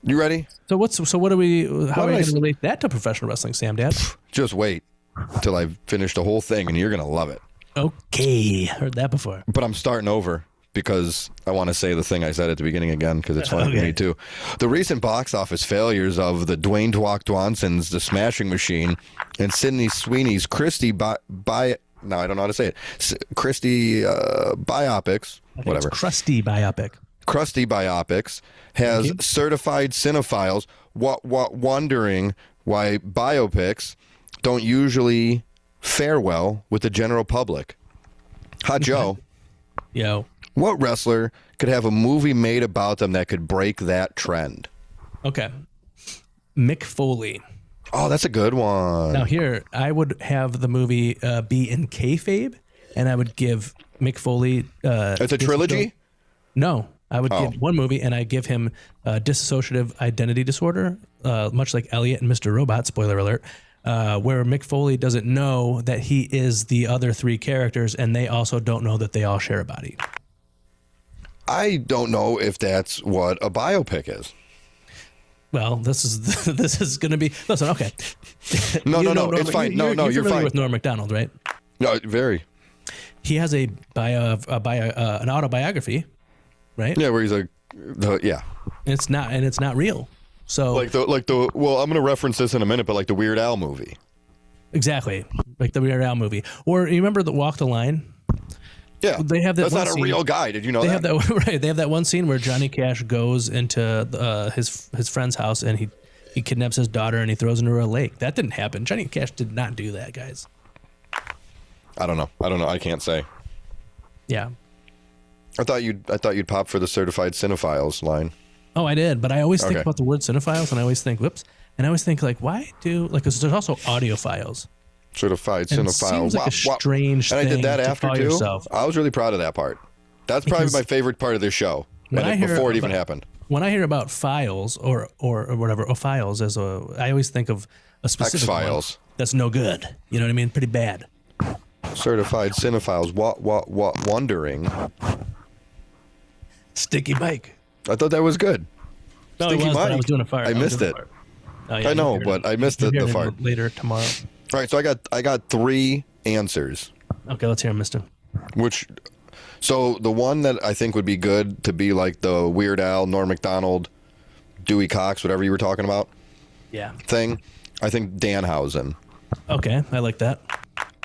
You ready? So what are we? How are we did I going s- to relate that to professional wrestling, Sam Dad? Just wait until I finish the whole thing and you're going to love it. Okay, heard that before. But I'm starting over because I want to say the thing I said at the beginning again because it's funny to Okay. me too. The recent box office failures of the Dwayne Dwanson's The Smashing Machine and Sydney Sweeney's Christie now I don't know how to say it. Christie biopics, whatever. It's crusty biopic. Krusty Biopics has certified cinephiles wondering why biopics don't usually fare well with the general public. Hot Joe. Yo. What wrestler could have a movie made about them that could break that trend? Okay. Mick Foley. Oh, that's a good one. Now here, I would have the movie be in kayfabe, and I would give Mick Foley. It's a trilogy? No, I would give one movie, and I give him dissociative identity disorder, much like Elliot and Mr. Robot. Spoiler alert. Where Mick Foley doesn't know that he is the other three characters, and they also don't know that they all share a body. I don't know if that's what a biopic is. Well, this is going to be. Listen, okay. No, it's fine. You're you're familiar fine. with Norm Macdonald, right? No, very. He has an autobiography, right? Yeah, where he's like, yeah. It's not real. So Like the. Well, I'm going to reference this in a minute, but like the Weird Al movie. exactly, like the Weird Al movie, or you remember the Walk the Line? Yeah, They have that. That's one not a scene- real guy. Did you know They that? have that right. They have that one scene where Johnny Cash goes into his friend's house and he kidnaps his daughter and he throws her into a lake. That didn't happen. Johnny Cash did not do that, guys. I don't know. I can't say. Yeah. I thought you'd pop for the certified cinephiles line. Oh, I did, but I always think Okay. about the word cinephiles, and I always think, whoops, and I always think like, why do like? 'Cause there's also audiophiles. Certified And it cinephile. seems like a strange And I did thing that to after call too. yourself. I was really proud of that part. That's probably Because my favorite part of this show. when I hear Before it even about- happened. When I hear about files or whatever, or files I always think of a specific one X-Files. that's no good. You know what I mean? Pretty bad. Certified cinephiles. What wondering. Sticky Mike. I thought that was good. No, Sticky it was, but I Mike. was doing a fire. I missed it. Oh, yeah, I know, you'll hear but it. I missed You'll the hear it part. later tomorrow. All right, so I got 3 answers. Okay, let's hear him, Mister. So the one that I think would be good to be like the Weird Al, Norm Macdonald, Dewey Cox, whatever you were talking about Yeah. thing, I think Danhausen. Okay, I like that.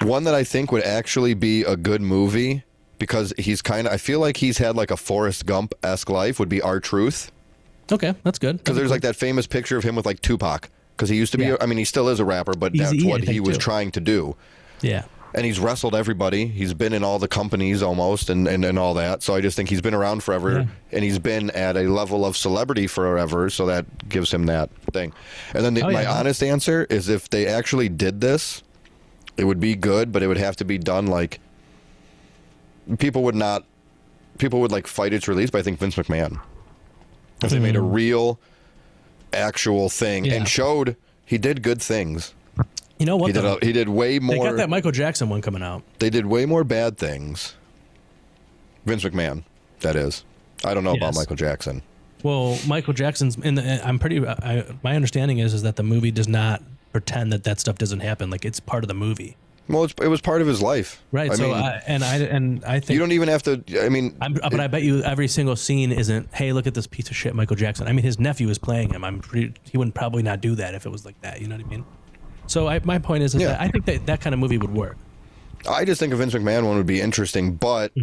One that I think would actually be a good movie because I feel like he's had like a Forrest Gump-esque life would be R-Truth. Okay, that's good. Because there's like that famous picture of him with like Tupac. Because he used to be, Yeah. I mean, he still is a rapper, but He's that's E, I what he think, was too. trying to do. Yeah. And he's wrestled everybody. He's been in all the companies almost and all that. So I just think he's been around forever. Yeah. And he's been at a level of celebrity forever. So that gives him that thing. And then my honest answer is if they actually did this, it would be good, but it would have to be done like people would like fight its release, but I think Vince McMahon. If they made a real actual thing and showed he did good things. You know what? He did way more. They got that Michael Jackson one coming out. They did way more bad things. Vince McMahon, that is. I don't know about Yes. Michael Jackson. Well, Michael Jackson's in the. I'm pretty. My understanding is that the movie does not pretend that stuff doesn't happen. Like it's part of the movie. Well, it was part of his life. Right. I So mean, I think you don't even have to. I mean, but I bet you every single scene isn't. Hey, look at this piece of shit, Michael Jackson. I mean, his nephew is playing him. He wouldn't probably not do that if it was like that. You know what I mean? So my point is that I think that kind of movie would work. I just think a Vince McMahon one would be interesting, but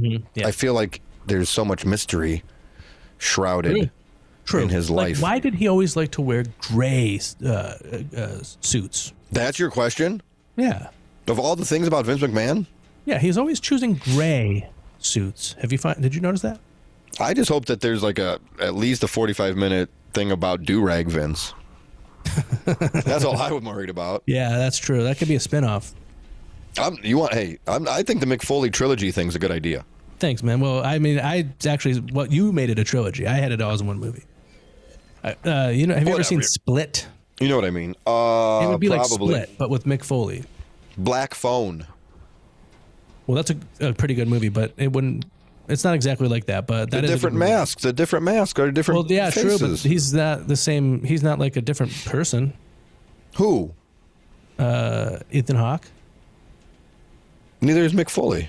I feel like there's so much mystery shrouded in his life. Why did he always like to wear gray suits? That's your question? Yeah. Of all the things about Vince McMahon? Yeah, he's always choosing gray suits. Did you notice that? I just hope that there's like at least a 45-minute thing about do-rag Vince. That's all I'm worried about. Yeah, that's true. That could be a spinoff. I think the McFoley trilogy thing's a good idea. Thanks, man. Well, I mean, you made it a trilogy. I had it all as one movie. Have you ever seen Split? You know what I mean? It would be like probably. Split, but with Mick Foley. Black Phone. Well, that's a pretty good movie, but it wouldn't. It's not exactly like that, but that is different masks. A different mask or different. Well, yeah, faces. true, but he's not the same. He's not like a different person. Who? Ethan Hawke. Neither is Mick Foley.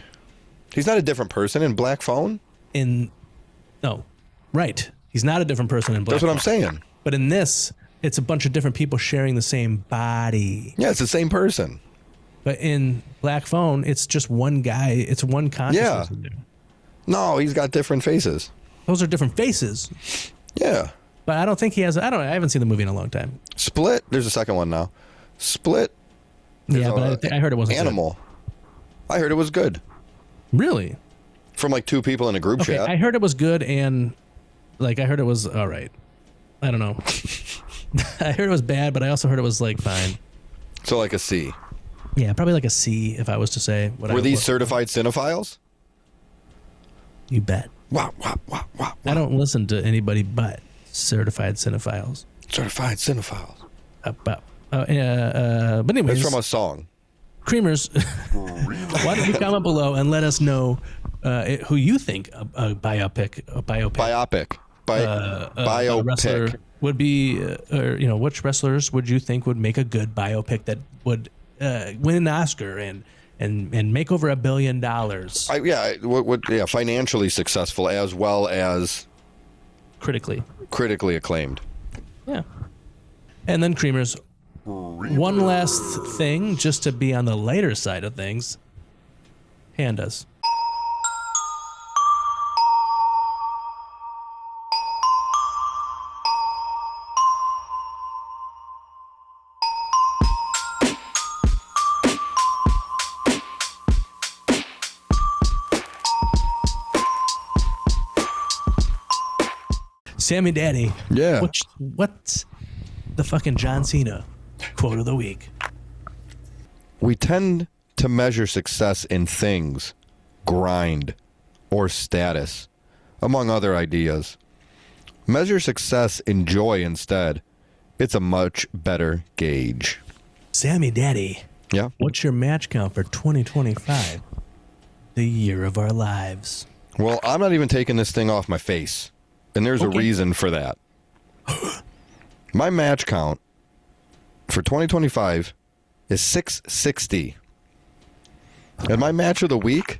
He's not a different person in Black Phone. No, right. He's not a different person in Black. That's what I'm Phone. saying. But in this, it's a bunch of different people sharing the same body. Yeah, it's the same person. But in Black Phone, it's just one guy. It's one consciousness. Yeah. In there. No, he's got different faces. Those are different faces. Yeah. But I don't think he has. I haven't seen the movie in a long time. Split. There's a second one now. Split. Yeah, but I heard it wasn't Animal. I heard it was good. Really? From like 2 people in a group chat. I heard it was good, and like I heard it was all right. I don't know. I heard it was bad, but I also heard it was like fine. So like a C. Yeah, probably like a C if I was to say. Were these certified cinephiles? You bet. Wow. I don't listen to anybody but certified cinephiles. Certified cinephiles. But anyways, It's from a song. Creamers, why don't you comment below and let us know who you think a biopic wrestler would be, or which wrestlers would you think would make a good biopic that would win an Oscar and make over $1 billion? Financially successful as well as critically acclaimed. Yeah. And then Creamers, one last thing, just to be on the lighter side of things. Hand us. Sammy Daddy. Yeah. What's the fucking John Cena quote of the week? We tend to measure success in things, grind, or status, among other ideas. Measure success in joy instead. It's a much better gauge. Sammy Daddy. Yeah. What's your match count for 2025? The year of our lives. Well, I'm not even taking this thing off my face. And there's a reason for that. My match count for 2025 is 660. And my match of the week,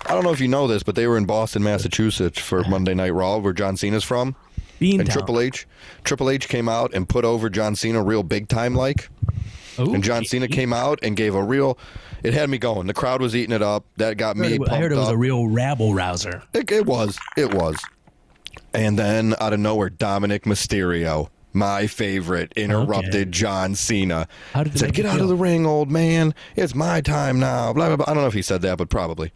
I don't know if you know this, but they were in Boston, Massachusetts for Monday Night Raw, where John Cena's from. And Triple H came out and put over John Cena real big time like. Ooh, and John Cena came out and gave a real, it had me going. The crowd was eating it up. That got me pumped up. I heard it was a real rabble rouser. It was. And then out of nowhere, Dominic Mysterio, my favorite, interrupted John Cena. How did said, "Get out of the ring, old man. It's my time now." Blah, blah, blah. I don't know if he said that, but probably.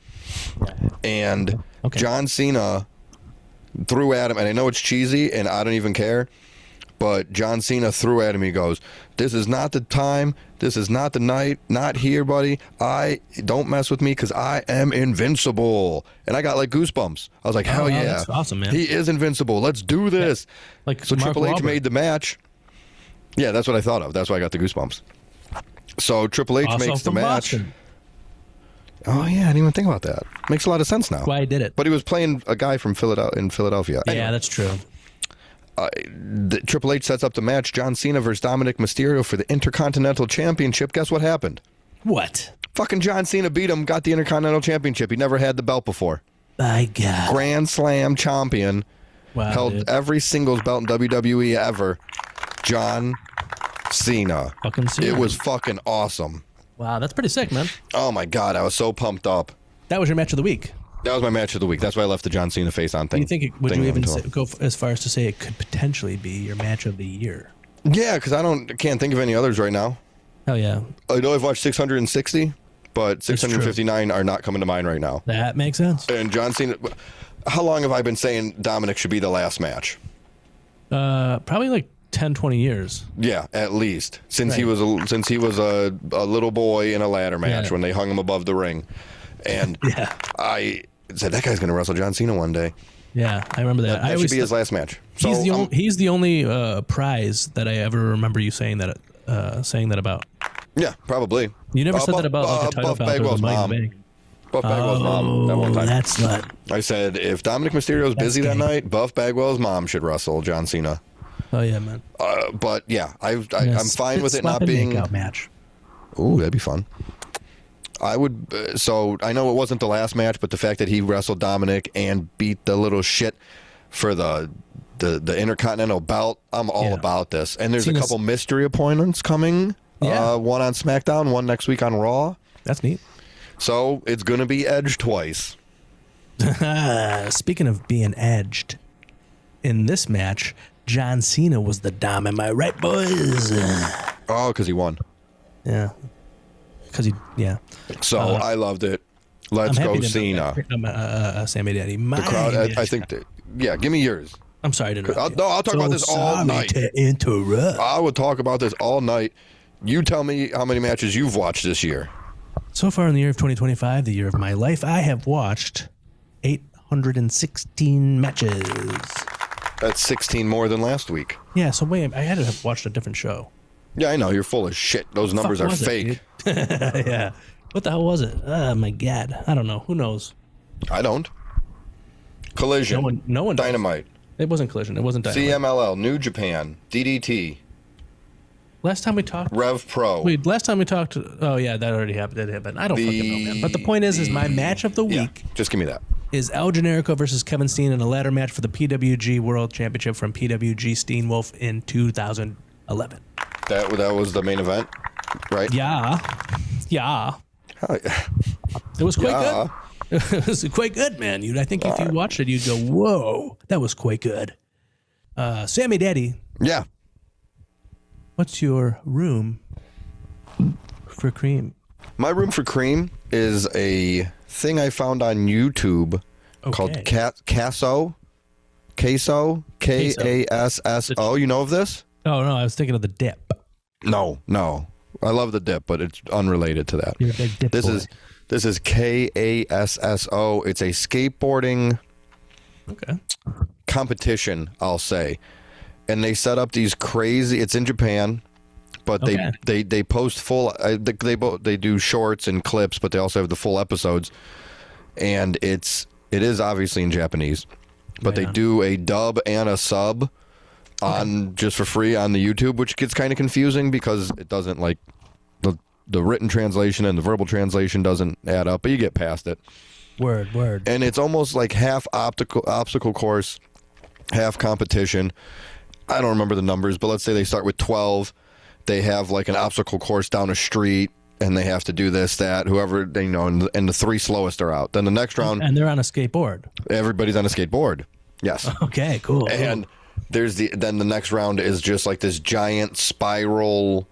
And John Cena threw at him, and I know it's cheesy, and I don't even care, but John Cena threw at him. He goes, "This is not the time. This is not the night. Not here, buddy. Don't mess with me because I am invincible." And I got like goosebumps. I was like, hell yeah. That's awesome, man. He is invincible. Let's do this. Yeah. Like so Mark Triple H Wahlberg. made the match. Yeah, that's what I thought of. That's why I got the goosebumps. So Triple H Also makes the from match. Boston. Oh, yeah. I didn't even think about that. Makes a lot of sense now. That's why I did it. But he was playing a guy from Philadelphia. Yeah, Anyway. that's true. Triple H sets up the match, John Cena versus Dominic Mysterio for the Intercontinental Championship. Guess what happened? What? Fucking John Cena beat him, got the Intercontinental Championship. He never had the belt before. My God. Grand Slam champion. Wow, held dude. every singles belt in WWE ever. John Cena. Fucking Cena. It was fucking awesome. Wow, that's pretty sick, man. Oh my God, I was so pumped up. That was your match of the week. That was my match of the week. That's why I left the John Cena face on thing. Do you think would you even go as far as to say it could potentially be your match of the year? Yeah, because I can't think of any others right now. Hell yeah. I know I've watched 660, but 659 are not coming to mind right now. That makes sense. And John Cena, how long have I been saying Dominic should be the last match? Probably like 10, 20 years. Yeah, at least since he was a little boy in a ladder match when they hung him above the ring, and I said that guy's going to wrestle John Cena one day. Yeah, I remember that. That should be his last match. So he's the only prize that I ever remember you saying that about. Yeah, probably. You never said that about like a title Buff bout or Bagwell's the Money in mom. the Bank. Buff Bagwell's mom that one time. That's slut. I said if Dominic Mysterio's busy that night, Buff Bagwell's mom should wrestle John Cena. Oh yeah, man. But yeah, I'm fine with it not being a match. Ooh, that'd be fun. I would. So I know it wasn't the last match, but the fact that he wrestled Dominic and beat the little shit for the Intercontinental belt, I'm all about this. And there's a couple mystery opponents coming. Yeah. One on SmackDown, one next week on Raw. That's neat. So it's gonna be Edge twice. Speaking of being edged, in this match, John Cena was the dom. Am I right, boys? Oh, because he won. Yeah. Because he. So I loved it. Let's I'm go happy to Cena. Sammy Daddy. The crowd, I think, give me yours. I'm sorry to interrupt. I'll talk about this all night. To interrupt. I would talk about this all night. You tell me how many matches you've watched this year. So far in the year of 2025, the year of my life, I have watched 816 matches. That's 16 more than last week. Yeah, so wait, I had to have watched a different show. Yeah, I know. You're full of shit. Those numbers are fake. Yeah. What the hell was it? Oh, my God. I don't know. Who knows? I don't. Collision. No one does. Dynamite. It wasn't Collision. It wasn't Dynamite. CMLL. New Japan. DDT. Last time we talked... Rev Pro. Wait, last time we talked... Oh, yeah, that already happened. That happened. I don't fucking know, man. But the point is my match of the week... Yeah, just give me that. ...is El Generico versus Kevin Steen in a ladder match for the PWG World Championship from PWG Steenwolf in 2011. That was the main event, right? Yeah. It was quite good. It was quite good, man. I think if you watched it, you'd go, whoa, that was quite good. Sammy Daddy. Yeah. What's your room for cream? My room for cream is a thing I found on YouTube called Queso. Queso. K-A-S-S-O. You know of this? Oh, no, I was thinking of the dip. No. I love the dip, but it's unrelated to that. You're a big dip boy. This is K-A-S-S-O. It's a skateboarding competition, I'll say. And they set up these crazy. It's in Japan, but they post full. They do shorts and clips, but they also have the full episodes. And it is obviously in Japanese, but they do a dub and a sub on just for free on the YouTube, which gets kind of confusing because it doesn't like the written translation and the verbal translation doesn't add up, but you get past it. Word. And it's almost like half obstacle course, half competition. I don't remember the numbers, but let's say they start with 12. They have like an obstacle course down a street, and they have to do this, that, whoever they know, and the three slowest are out. Then the next round, and they're on a skateboard. Everybody's on a skateboard. Yes. Okay. Cool. And then the next round is just like this giant spiral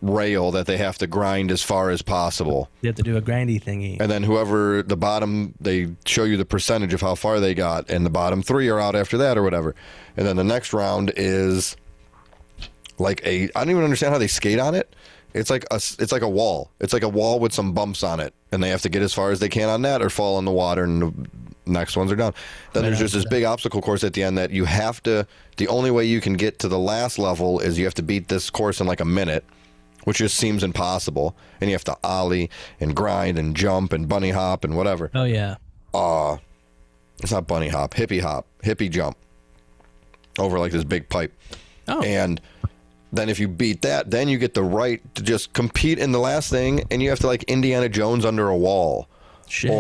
rail that they have to grind as far as possible. You have to do a grindy thingy. And then whoever the bottom, they show you the percentage of how far they got, and the bottom three are out after that or whatever. And then the next round is like I don't even understand how they skate on it. It's like a wall. It's like a wall with some bumps on it, and they have to get as far as they can on that or fall in the water, and the next ones are down. Then there's just this big obstacle course at the end that you have to, the only way you can get to the last level is you have to beat this course in like a minute, which just seems impossible. And you have to ollie and grind and jump and bunny hop and whatever. Oh, yeah. It's not bunny hop, hippie jump over like this big pipe. Oh. And then if you beat that, then you get the right to just compete in the last thing, and you have to like Indiana Jones under a wall. Shit.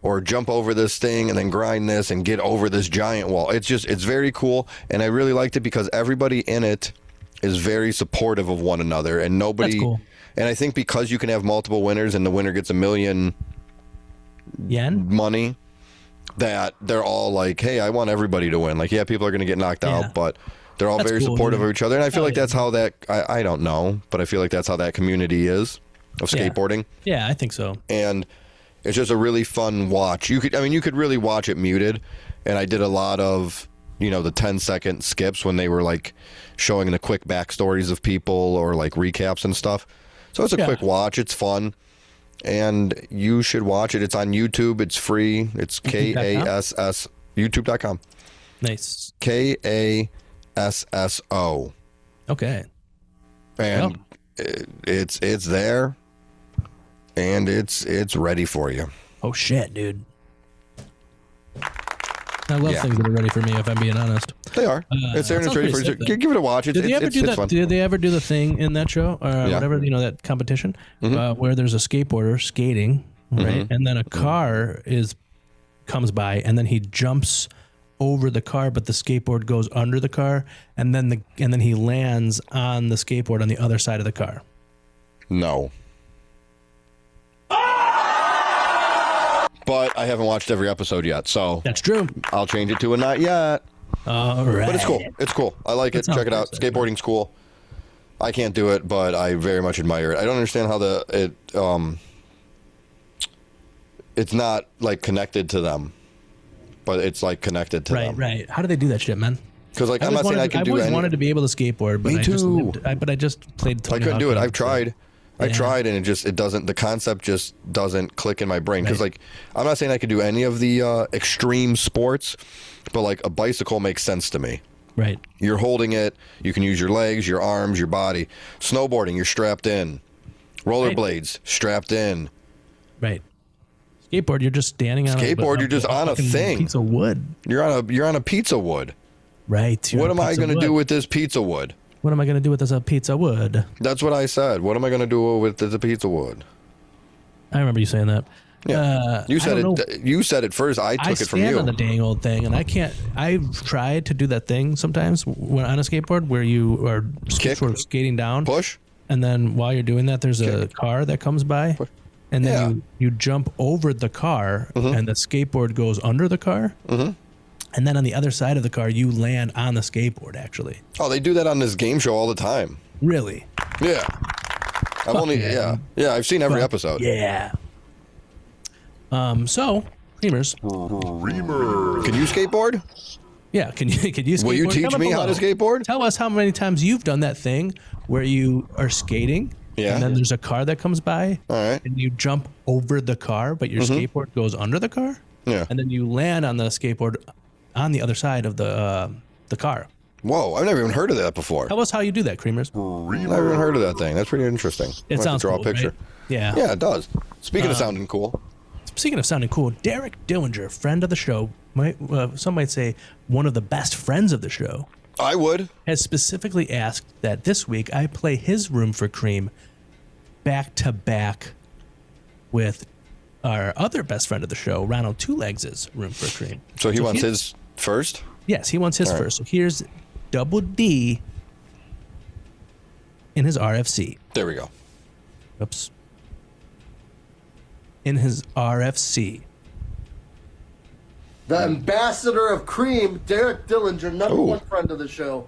Or jump over this thing and then grind this and get over this giant wall. It's very cool, and I really liked it because everybody in it is very supportive of one another, and nobody. That's cool. And I think because you can have multiple winners, and the winner gets $1 million yen money, that they're all like, "Hey, I want everybody to win." Like, yeah, people are going to get knocked out, but they're all very supportive of each other, and I feel like that's how that. I don't know, but I feel like that's how that community is of skateboarding. Yeah, I think so. And it's just a really fun watch. You could really watch it muted, and I did a lot of, the 10-second skips when they were like showing the quick backstories of people or like recaps and stuff. So it's a quick watch. It's fun, and you should watch it. It's on YouTube. It's free. It's KASS YouTube.com. Nice. KASSO. Okay. And it's there. And it's ready for you. Oh shit, dude! I love things that are ready for me. If I'm being honest, they are. It's there and it's ready for you. Give it a watch. Did they ever do that? Fun. Did they ever do the thing in that show or whatever? That competition where there's a skateboarder skating, right? And then a car comes by, and then he jumps over the car, but the skateboard goes under the car, and then he lands on the skateboard on the other side of the car. No. But I haven't watched every episode yet, so that's true. I'll change it to a not yet. All right. But it's cool. It's cool. I like it. Check it out. Skateboarding's cool. I can't do it, but I very much admire it. I don't understand how it's not like connected to them, but it's like connected to them. Right. How do they do that shit, man? Because like I'm not saying I can do I always any. wanted to be able to skateboard, but Me too. I just played. I couldn't do it. I've tried. I Yeah. tried, and it doesn't. The concept just doesn't click in my brain. Because Right. like I'm not saying I could do any of the extreme sports, but like a bicycle makes sense to me. Right. You're holding it. You can use your legs, your arms, your body. Snowboarding, you're strapped in. Rollerblades, strapped in. Right. Skateboard, you're just standing on Skateboard, you're just on a fucking thing. piece of wood. You're on a pizza wood. Right. What am I going to do with this pizza wood? What am I going to do with this pizza wood? That's what I said. What am I going to do with the pizza wood? I remember you saying that. Yeah. You said I don't it. You said it first. I took it from stand you. on the dang old thing, and I can't. I've tried to do that thing sometimes when on a skateboard where you are Kick? sort of skating down, Push. and then while you're doing that, there's a car that comes by, and then Yeah. you jump over the car, and the skateboard goes under the car, and then on the other side of the car, you land on the skateboard. Actually, Oh, they do that on this game show all the time. really? Yeah. yeah. Yeah, I've seen every episode. Yeah. So, Creamers. Can you skateboard? Yeah, can you skateboard? Will you teach Comment me how to below. skateboard? Tell us how many times you've done that thing where you are skating, Yeah. and then there's a car that comes by, All right. and you jump over the car, but your skateboard goes under the car, Yeah. and then you land on the skateboard on the other side of the car. Whoa, I've never even heard of that before. Tell us how you do that, Creamers. Never even heard of that thing. That's pretty interesting. It I'll have to sounds draw cool, a picture. right? Yeah. Yeah, it does. Speaking of sounding cool, Speaking of sounding cool, Derek Dillinger, friend of the show, some might say one of the best friends of the show, I would. has specifically asked that this week I play his Room for Cream back to back with our other best friend of the show, Ronald Two Legs' Room for Cream. So he wants here's- his first? Yes, he wants his All right. first. So here's Double D in his RFC. There we go. Oops. In his RFC. The ambassador of cream, Derek Dillinger, number Ooh. one friend of the show,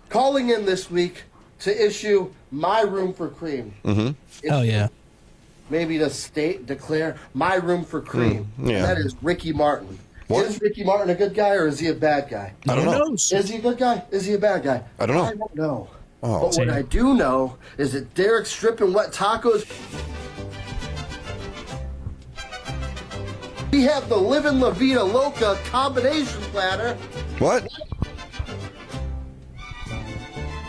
calling in this week to issue my room for cream. Hell yeah. Maybe to declare my room for cream. yeah. And that is Ricky Martin. What? Is Ricky Martin a good guy or is he a bad guy? I don't Who know. knows? Is he a good guy? Is he a bad guy? I don't know. I don't know. Oh. But what I do know is that Derek's stripping wet tacos. We have the Livin' La Vida Loca combination platter. What?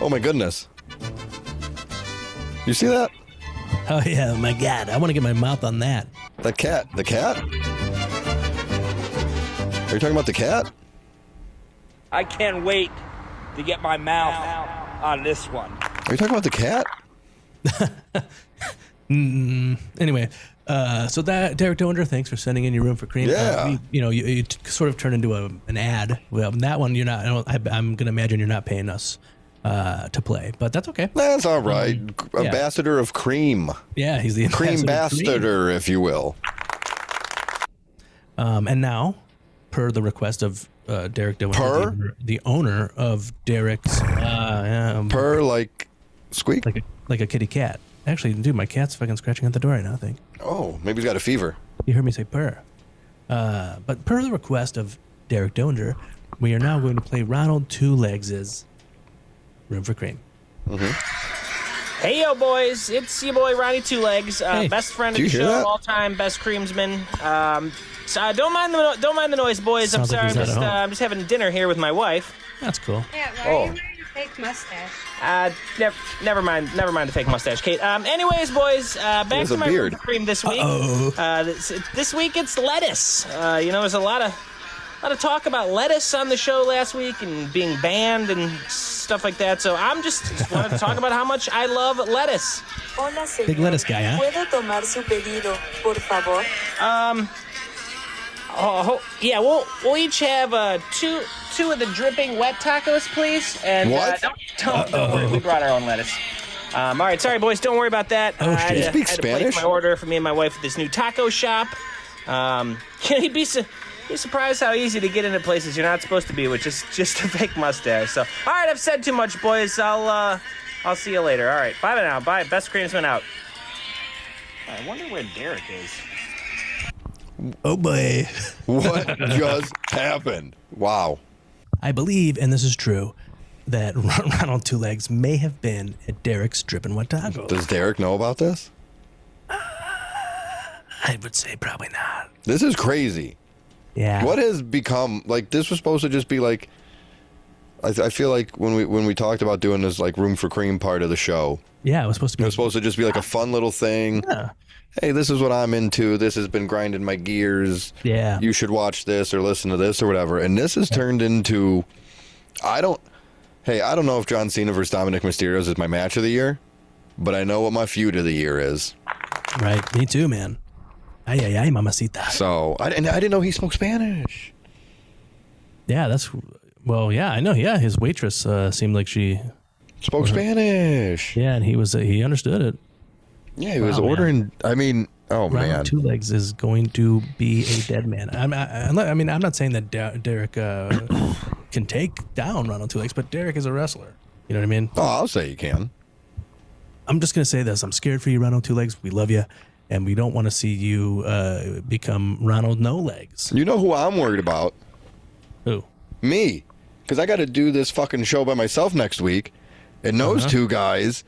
Oh my goodness. You see that? Oh yeah, my God. I want to get my mouth on that. That cat. The cat? Are you talking about the cat? I can't wait to get my mouth on this one. Are you talking about the cat? Anyway, so that Derek Dillinger, thanks for sending in your Room for Cream. Yeah. You sort of turned into an ad. Well, that one you're not. I'm gonna imagine you're not paying us to play, but that's okay. That's all right. yeah. Ambassador of cream. Yeah, he's the Cream ambassador of Cream. bastard, if you will. And now, per the request of Derek Dillinger, the owner of Derek's, Purr like squeak? like a kitty cat. Actually, dude, my cat's fucking scratching at the door right now, I think. Oh, maybe he's got a fever. You heard me say purr. But per the request of Derek Dillinger, we are now going to play Ronald Two Legs' Room for Cream. Hey, yo, boys. It's your boy, Ronnie Two Legs, Hey. best friend of Do the you hear show, that? all-time best creamsman. So don't mind the noise, boys. Sounds like I'm he's sorry. not at home. I'm just having dinner here with my wife. That's cool. Yeah, why are you wearing a fake mustache? Never mind the fake mustache, Kate. Anyways, boys, back has to a my beard. Room for Cream this week. This week it's lettuce. There's a lot of talk about lettuce on the show last week and being banned and stuff like that. So I'm just wanted to talk about how much I love lettuce. Hola, señor. Big lettuce guy, huh? ¿Puedo tomar su pedido, por favor? Yeah, we'll each have two of the dripping wet tacos, please. And What? Don't worry, we brought our own lettuce. All right, sorry, boys, don't worry about that. Oh, shit. I You had speak to place Spanish? my order for me and my wife at this new taco shop. You'd be surprised how easy to get into places you're not supposed to be with just a fake mustache. So, all right, I've said too much, boys. I'll see you later. All right, bye now. Bye. Best creamsman out. I wonder where Derek is. Oh boy. What just happened? Wow. I believe, and this is true, that Ronald Two Legs may have been at Derek's Drippin' Wet Tacos. Does Derek know about this? I would say probably not. This is crazy. Yeah. What has become, like, this was supposed to just be like, I feel like when we talked about doing this, like, Room for Cream part of the show. Yeah, it was supposed to be. It was supposed to just be like a fun little thing. Yeah. Hey, this is what I'm into. This has been grinding my gears. Yeah. You should watch this or listen to this or whatever. And this has turned into, I don't know if John Cena versus Dominic Mysterio is my match of the year, but I know what my feud of the year is. Right. Me too, man. Ay, ay, ay, mamacita. So, I didn't know he spoke Spanish. Yeah, well, yeah, I know. Yeah, his waitress seemed like she spoke Spanish. Yeah, and he understood it. Yeah, he was ordering. Man. I mean, oh man, Ronald Two Legs is going to be a dead man. I'm not saying that Derek can take down Ronald Two Legs, but Derek is a wrestler. You know what I mean? Oh, I'll say you can. I'm just gonna say this. I'm scared for you, Ronald Two Legs. We love you, and we don't want to see you become Ronald No Legs. You know who I'm worried about? Who? Me, because I got to do this fucking show by myself next week, and those two guys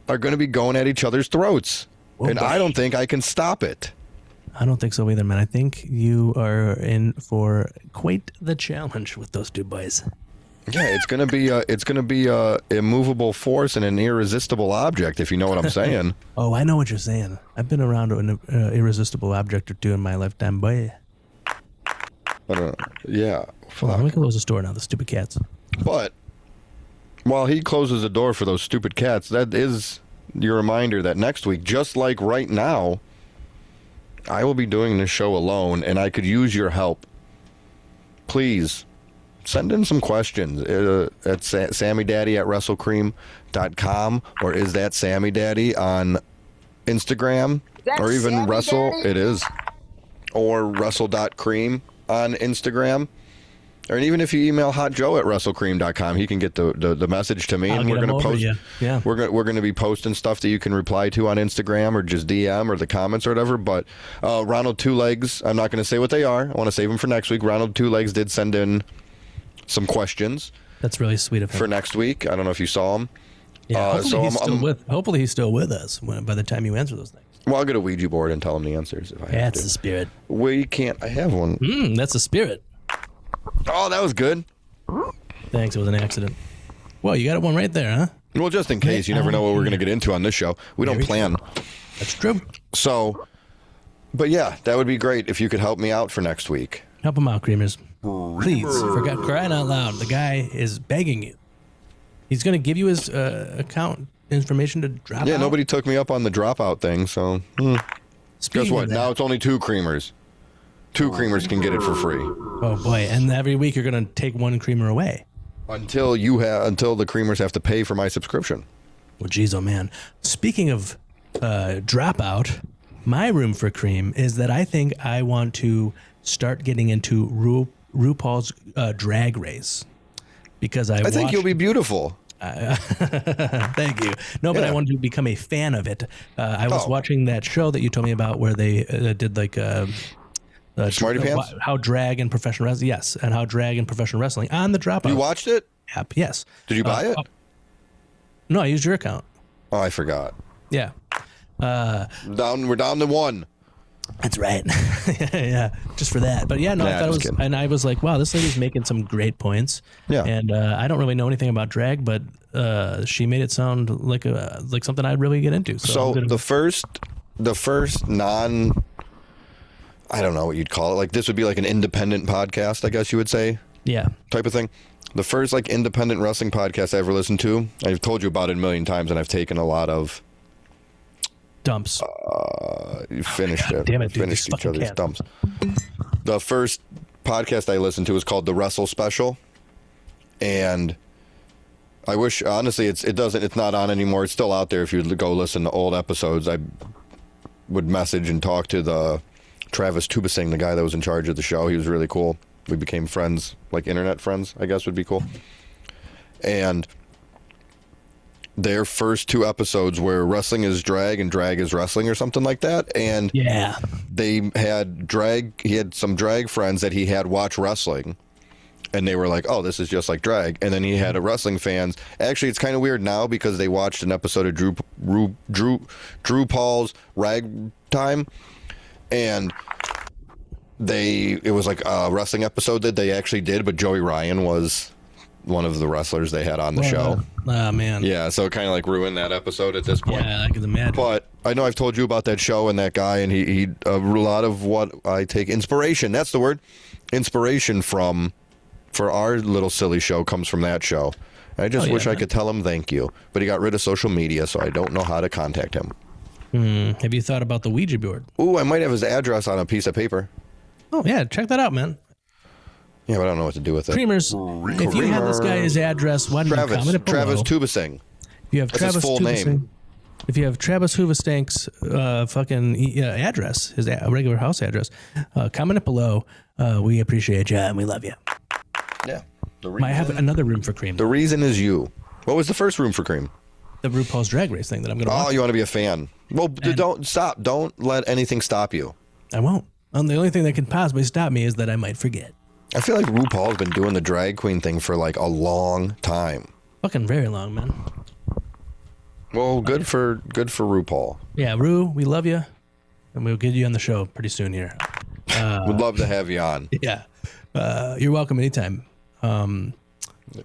are going to be going at each other's throats. Whoa, and I don't think I can stop it. I don't think so either, man. I think you are in for quite the challenge with those two boys. Yeah, it's going to be a immovable force and an irresistible object, if you know what I'm saying. Oh, I know what you're saying. I've been around an irresistible object or two in my lifetime, boy. Yeah. Hold on, let me close the store now, the stupid cats. But while he closes the door for those stupid cats, that is your reminder that next week, just like right now, I will be doing this show alone, and I could use your help. Please send in some questions at sammydaddy at WrestleCream.com, or is that Sammy Daddy on Instagram, or even Sammy Wrestle? Daddy? It is. Or Wrestle.cream on Instagram. Or even if you email hotjoe at WrestleCream.com, he can get the message to me, and we're going to post. Yeah. We're going to be posting stuff that you can reply to on Instagram or just DM or the comments or whatever. But Ronald Two Legs, I'm not going to say what they are. I want to save them for next week. Ronald Two Legs did send in some questions. That's really sweet of him. For next week. I don't know if you saw them. Yeah, hopefully he's still with us by the time you answer those things. Well, I'll get a Ouija board and tell him the answers if I have to. That's the spirit. We can't. I have one. That's the spirit. Oh, that was good. Thanks. It was an accident. Well, you got one right there, huh? Well, just in case. You never know what we're going to get into on this show. We don't plan. That's true. So, but yeah, that would be great if you could help me out for next week. Help him out, Creamers. Please, for crying out loud. The guy is begging you. He's going to give you his account information to drop out. Yeah, nobody took me up on the dropout thing, so. Guess what? Now it's only 2 creamers. 2 creamers can get it for free. Oh boy! And every week you're gonna take 1 creamer away until the creamers have to pay for my subscription. Well, geez, oh man. Speaking of dropout, my room for cream is that I think I want to start getting into RuPaul's Drag Race because I think you'll be beautiful. Thank you. No, but I wanted to become a fan of it. I was watching that show that you told me about where they did like. Smarty Pants? How drag and professional wrestling, yes, and how drag and professional wrestling on the Dropout. You watched it? App, yes. Did you buy it? No, I used your account. Oh, I forgot. Yeah. We're down to 1. That's right. Yeah, just for that. But yeah, no, I thought it was, and I was like, wow, this lady's making some great points. Yeah. And I don't really know anything about drag, but she made it sound like something I'd really get into. So the first non. I don't know what you'd call it. Like, this would be like an independent podcast, I guess you would say. Yeah. Type of thing. The first, like, independent wrestling podcast I ever listened to, I've told you about it a million times, and I've taken a lot of... dumps. You finished it. Damn it, dude. Finished each other's dumps. The first podcast I listened to was called The Wrestle Special. And I wish, honestly, it's not on anymore. It's still out there if you go listen to old episodes. I would message and talk to the... Travis Tubasing, the guy that was in charge of the show. He was really cool. We became friends, like internet friends, I guess would be cool. And their first 2 episodes where wrestling is drag and drag is wrestling or something like that. And yeah, they had he had some drag friends that he had watch wrestling. And they were like, oh, this is just like drag. And then he had a wrestling fans. Actually, it's kind of weird now because they watched an episode of Drew Paul's Ragtime. And it was like a wrestling episode that they actually did, but Joey Ryan was one of the wrestlers they had on the show. Oh, man. Yeah, so it kind of like ruined that episode at this point. Yeah, I can imagine. But I know I've told you about that show and that guy, and he a lot of what I take inspiration, that's the word, inspiration from, for our little silly show comes from that show. I just wish I could tell him thank you, but he got rid of social media, so I don't know how to contact him. Have you thought about the Ouija board? Ooh, I might have his address on a piece of paper. Oh, yeah, check that out, man. Yeah, but I don't know what to do with it. Creamers, if you have this guy's address, why don't you comment it below? Travis Tubasing. If you have That's Travis his full name. If you have Travis Hoovastank's address, his regular house address, comment it below. We appreciate you and we love you. Yeah. I have another room for cream. The reason is you. What was the first room for cream? The RuPaul's Drag Race thing that I'm going to watch. Oh, you want to be a fan. Well, don't stop. Don't let anything stop you. I won't. The only thing that can possibly stop me is that I might forget. I feel like RuPaul's been doing the drag queen thing for like a long time. Fucking very long, man. Well, good for RuPaul. Yeah, Ru, we love you. And we'll get you on the show pretty soon here. Would love to have you on. Yeah. You're welcome anytime. When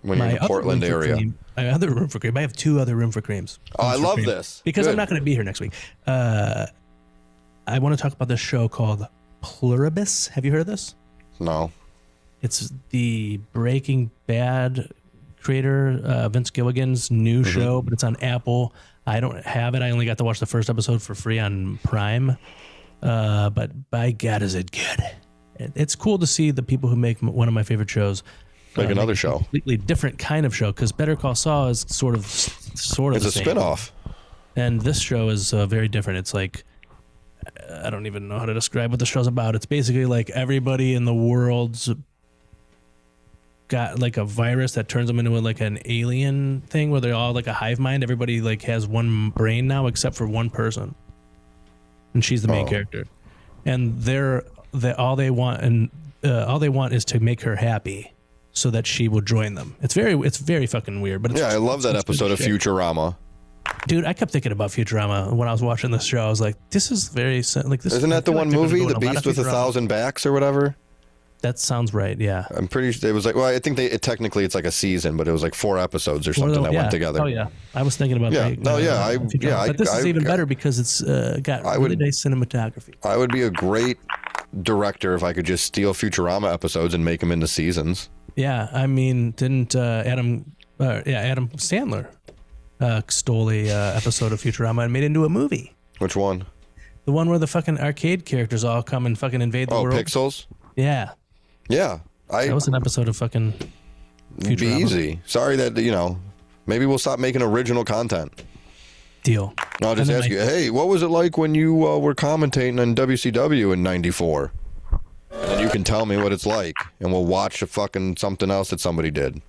you're in the Portland area. My other room for cream. I have 2 other room for creams. Oh, I love this. Because I'm not going to be here next week. I want to talk about this show called Pluribus. Have you heard of this? No. It's the Breaking Bad creator, Vince Gilligan's new show, but it's on Apple. I don't have it. I only got to watch the first episode for free on Prime. But by God, is it good. It's cool to see the people who make one of my favorite shows make another show, completely different kind of show, because Better Call Saul is sort of it's the a same. spinoff, and this show is very different. It's like, I don't even know how to describe what the show's about. It's basically like everybody in the world's got like a virus that turns them into like an alien thing where they're all like a hive mind. Everybody like has one brain now except for one person, and she's the main character, and all they want is to make her happy so that she will join them. It's very fucking weird, but it's, I love that episode of Futurama. Dude, I kept thinking about Futurama when I was watching this show. I was like, this is very like this. Isn't that the one movie, The Beast with 1,000 Backs or whatever? That sounds right. Yeah, I'm pretty sure it was like. Well, I think technically it's like a season, but it was like 4 episodes or something that went together. Oh yeah, I was thinking about that. But this is even better because it's got really nice cinematography. I would be a great director if I could just steal Futurama episodes and make them into seasons. Yeah, I mean, didn't Adam Sandler stole a episode of Futurama and made it into a movie? Which one? The one where the fucking arcade characters all come and fucking invade the world. Oh, Pixels? Yeah. Yeah. That was an episode of fucking Futurama. Be easy. Sorry that, maybe we'll stop making original content. Deal. I'll just ask you, hey, what was it like when you were commentating on WCW in '94? And then you can tell me what it's like, and we'll watch fucking something else that somebody did.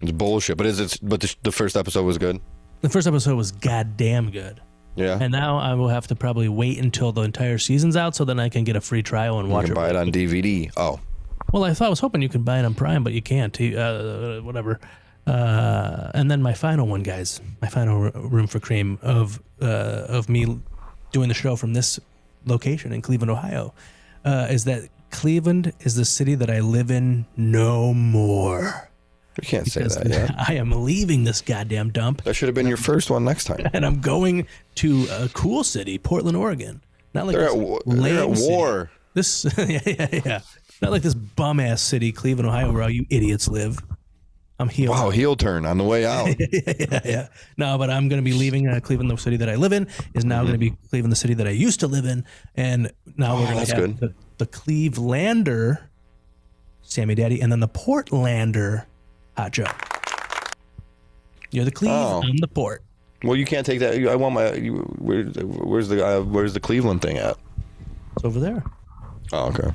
It's bullshit, but the first episode was good? The first episode was goddamn good. Yeah. And now I will have to probably wait until the entire season's out so then I can get a free trial and watch it. You can buy it on DVD. Oh. Well, I was hoping you could buy it on Prime, but you can't. Whatever. And then my final one, guys, my final room for cream of me doing the show from this location in Cleveland, Ohio, is that Cleveland is the city that I live in no more. You can't say that yet. I am leaving this goddamn dump. That should have been your first one next time. And I'm going to a cool city, Portland, Oregon. Not like they're at war. This, yeah. Not like this bum ass city, Cleveland, Ohio, where all you idiots live. I'm heel. Wow, heel turn on the way out. Yeah. No, but I'm going to be leaving Cleveland, the city that I live in, is now going to be Cleveland, the city that I used to live in, and now we're going to have the Clevelander, Sammy Daddy, and then the Portlander, Hot Joe. You're the Cleve, I'm the Port. Well, you can't take that. I want my. Where's the Cleveland thing at? It's over there. Oh, okay.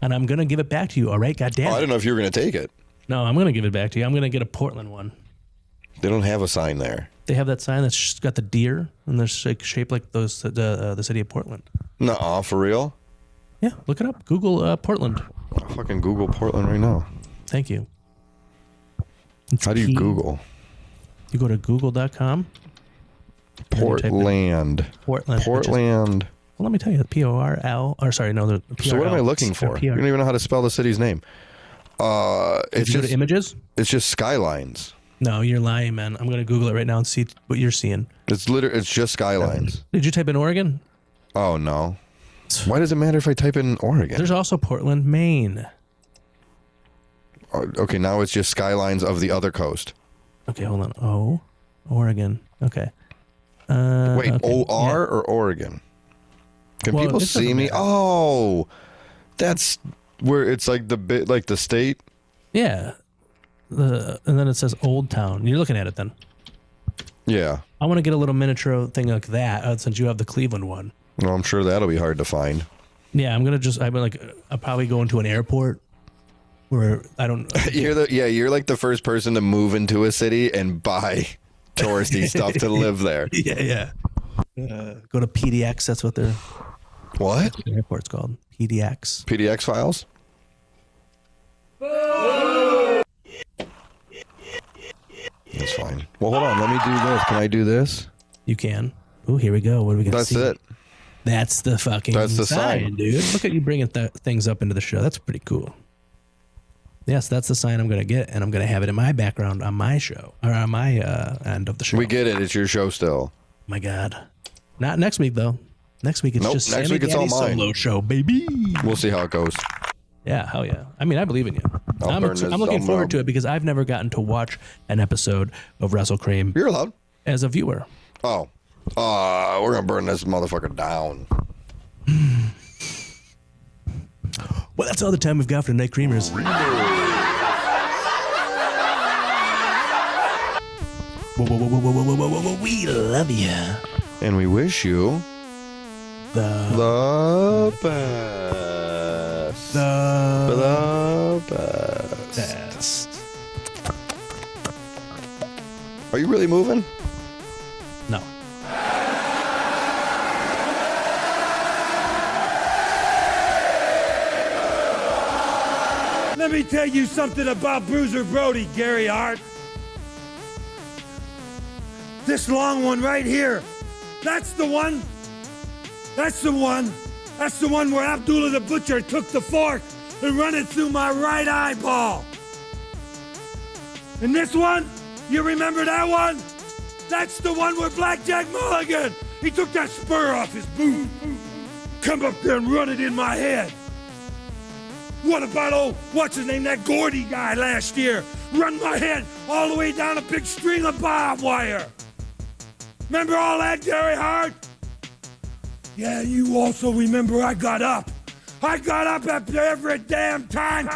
And I'm going to give it back to you, all right? Goddamn. I didn't know if you were going to take it. No, I'm going to give it back to you. I'm going to get a Portland one. They don't have a sign there. They have that sign that's just got the deer and they're shaped like those the city of Portland. Nuh-uh, for real? Yeah, look it up. Google Portland. I'll fucking Google Portland right now. Thank you. How do you Google? You go to google.com. Portland. Portland. Well, let me tell you, P-O-R-L. Or sorry, no, the P-R-L. So what am I looking for? You don't even know how to spell the city's name. Did you go to images? It's just skylines. No, you're lying, man. I'm going to Google it right now and see what you're seeing. It's just skylines. Did you type in Oregon? Oh, no. Why does it matter if I type in Oregon? There's also Portland, Maine. Okay, now it's just skylines of the other coast. Okay, hold on. Oregon. Okay. Wait, okay. O-R or Oregon? Can people see me? Oh, that's where it's like the state. Yeah. And then it says Old Town. You're looking at it then. Yeah. I want to get a little miniature thing like that since you have the Cleveland one. Well, I'm sure that'll be hard to find. Yeah, I'll probably go into an airport where I don't. You're like the first person to move into a city and buy touristy stuff to live there. Yeah. Go to PDX. That's what the airport's called. PDX. PDX files. That's fine. Well, hold on. Let me do this. Can I do this? You can. Oh, here we go. What are we gonna see? That's it. That's the fucking. That's the sign, dude. Look at you bringing things up into the show. That's pretty cool. Yes, that's the sign I'm gonna get, and I'm gonna have it in my background on my show or on my end of the show. We get it. It's your show still. My God, not next week though. Next week it's just next week it's all mine. Solo show, baby. We'll see how it goes. Yeah, hell yeah. I mean, I believe in you. I'm burn this looking thumb forward out. to it because I've never gotten to watch an episode of WrestleCream. You're allowed as a viewer. Oh, we're gonna burn this motherfucker down. Well, that's all the time we've got for tonight, Creamers. Whoa, we love you. And we wish you the best. The best. Are you really moving? No. Let me tell you something about Bruiser Brody, Gary Hart. This long one right here. That's the one. That's the one. That's the one where Abdullah the Butcher took the fork and run it through my right eyeball. And this one, you remember that one? That's the one where Blackjack Mulligan, he took that spur off his boot, come up there and run it in my head. What about what's his name, that Gordy guy last year? Run my head all the way down a big string of barbed wire. Remember all that, Gary Hart? Yeah, you also remember I got up. I got up after every damn time.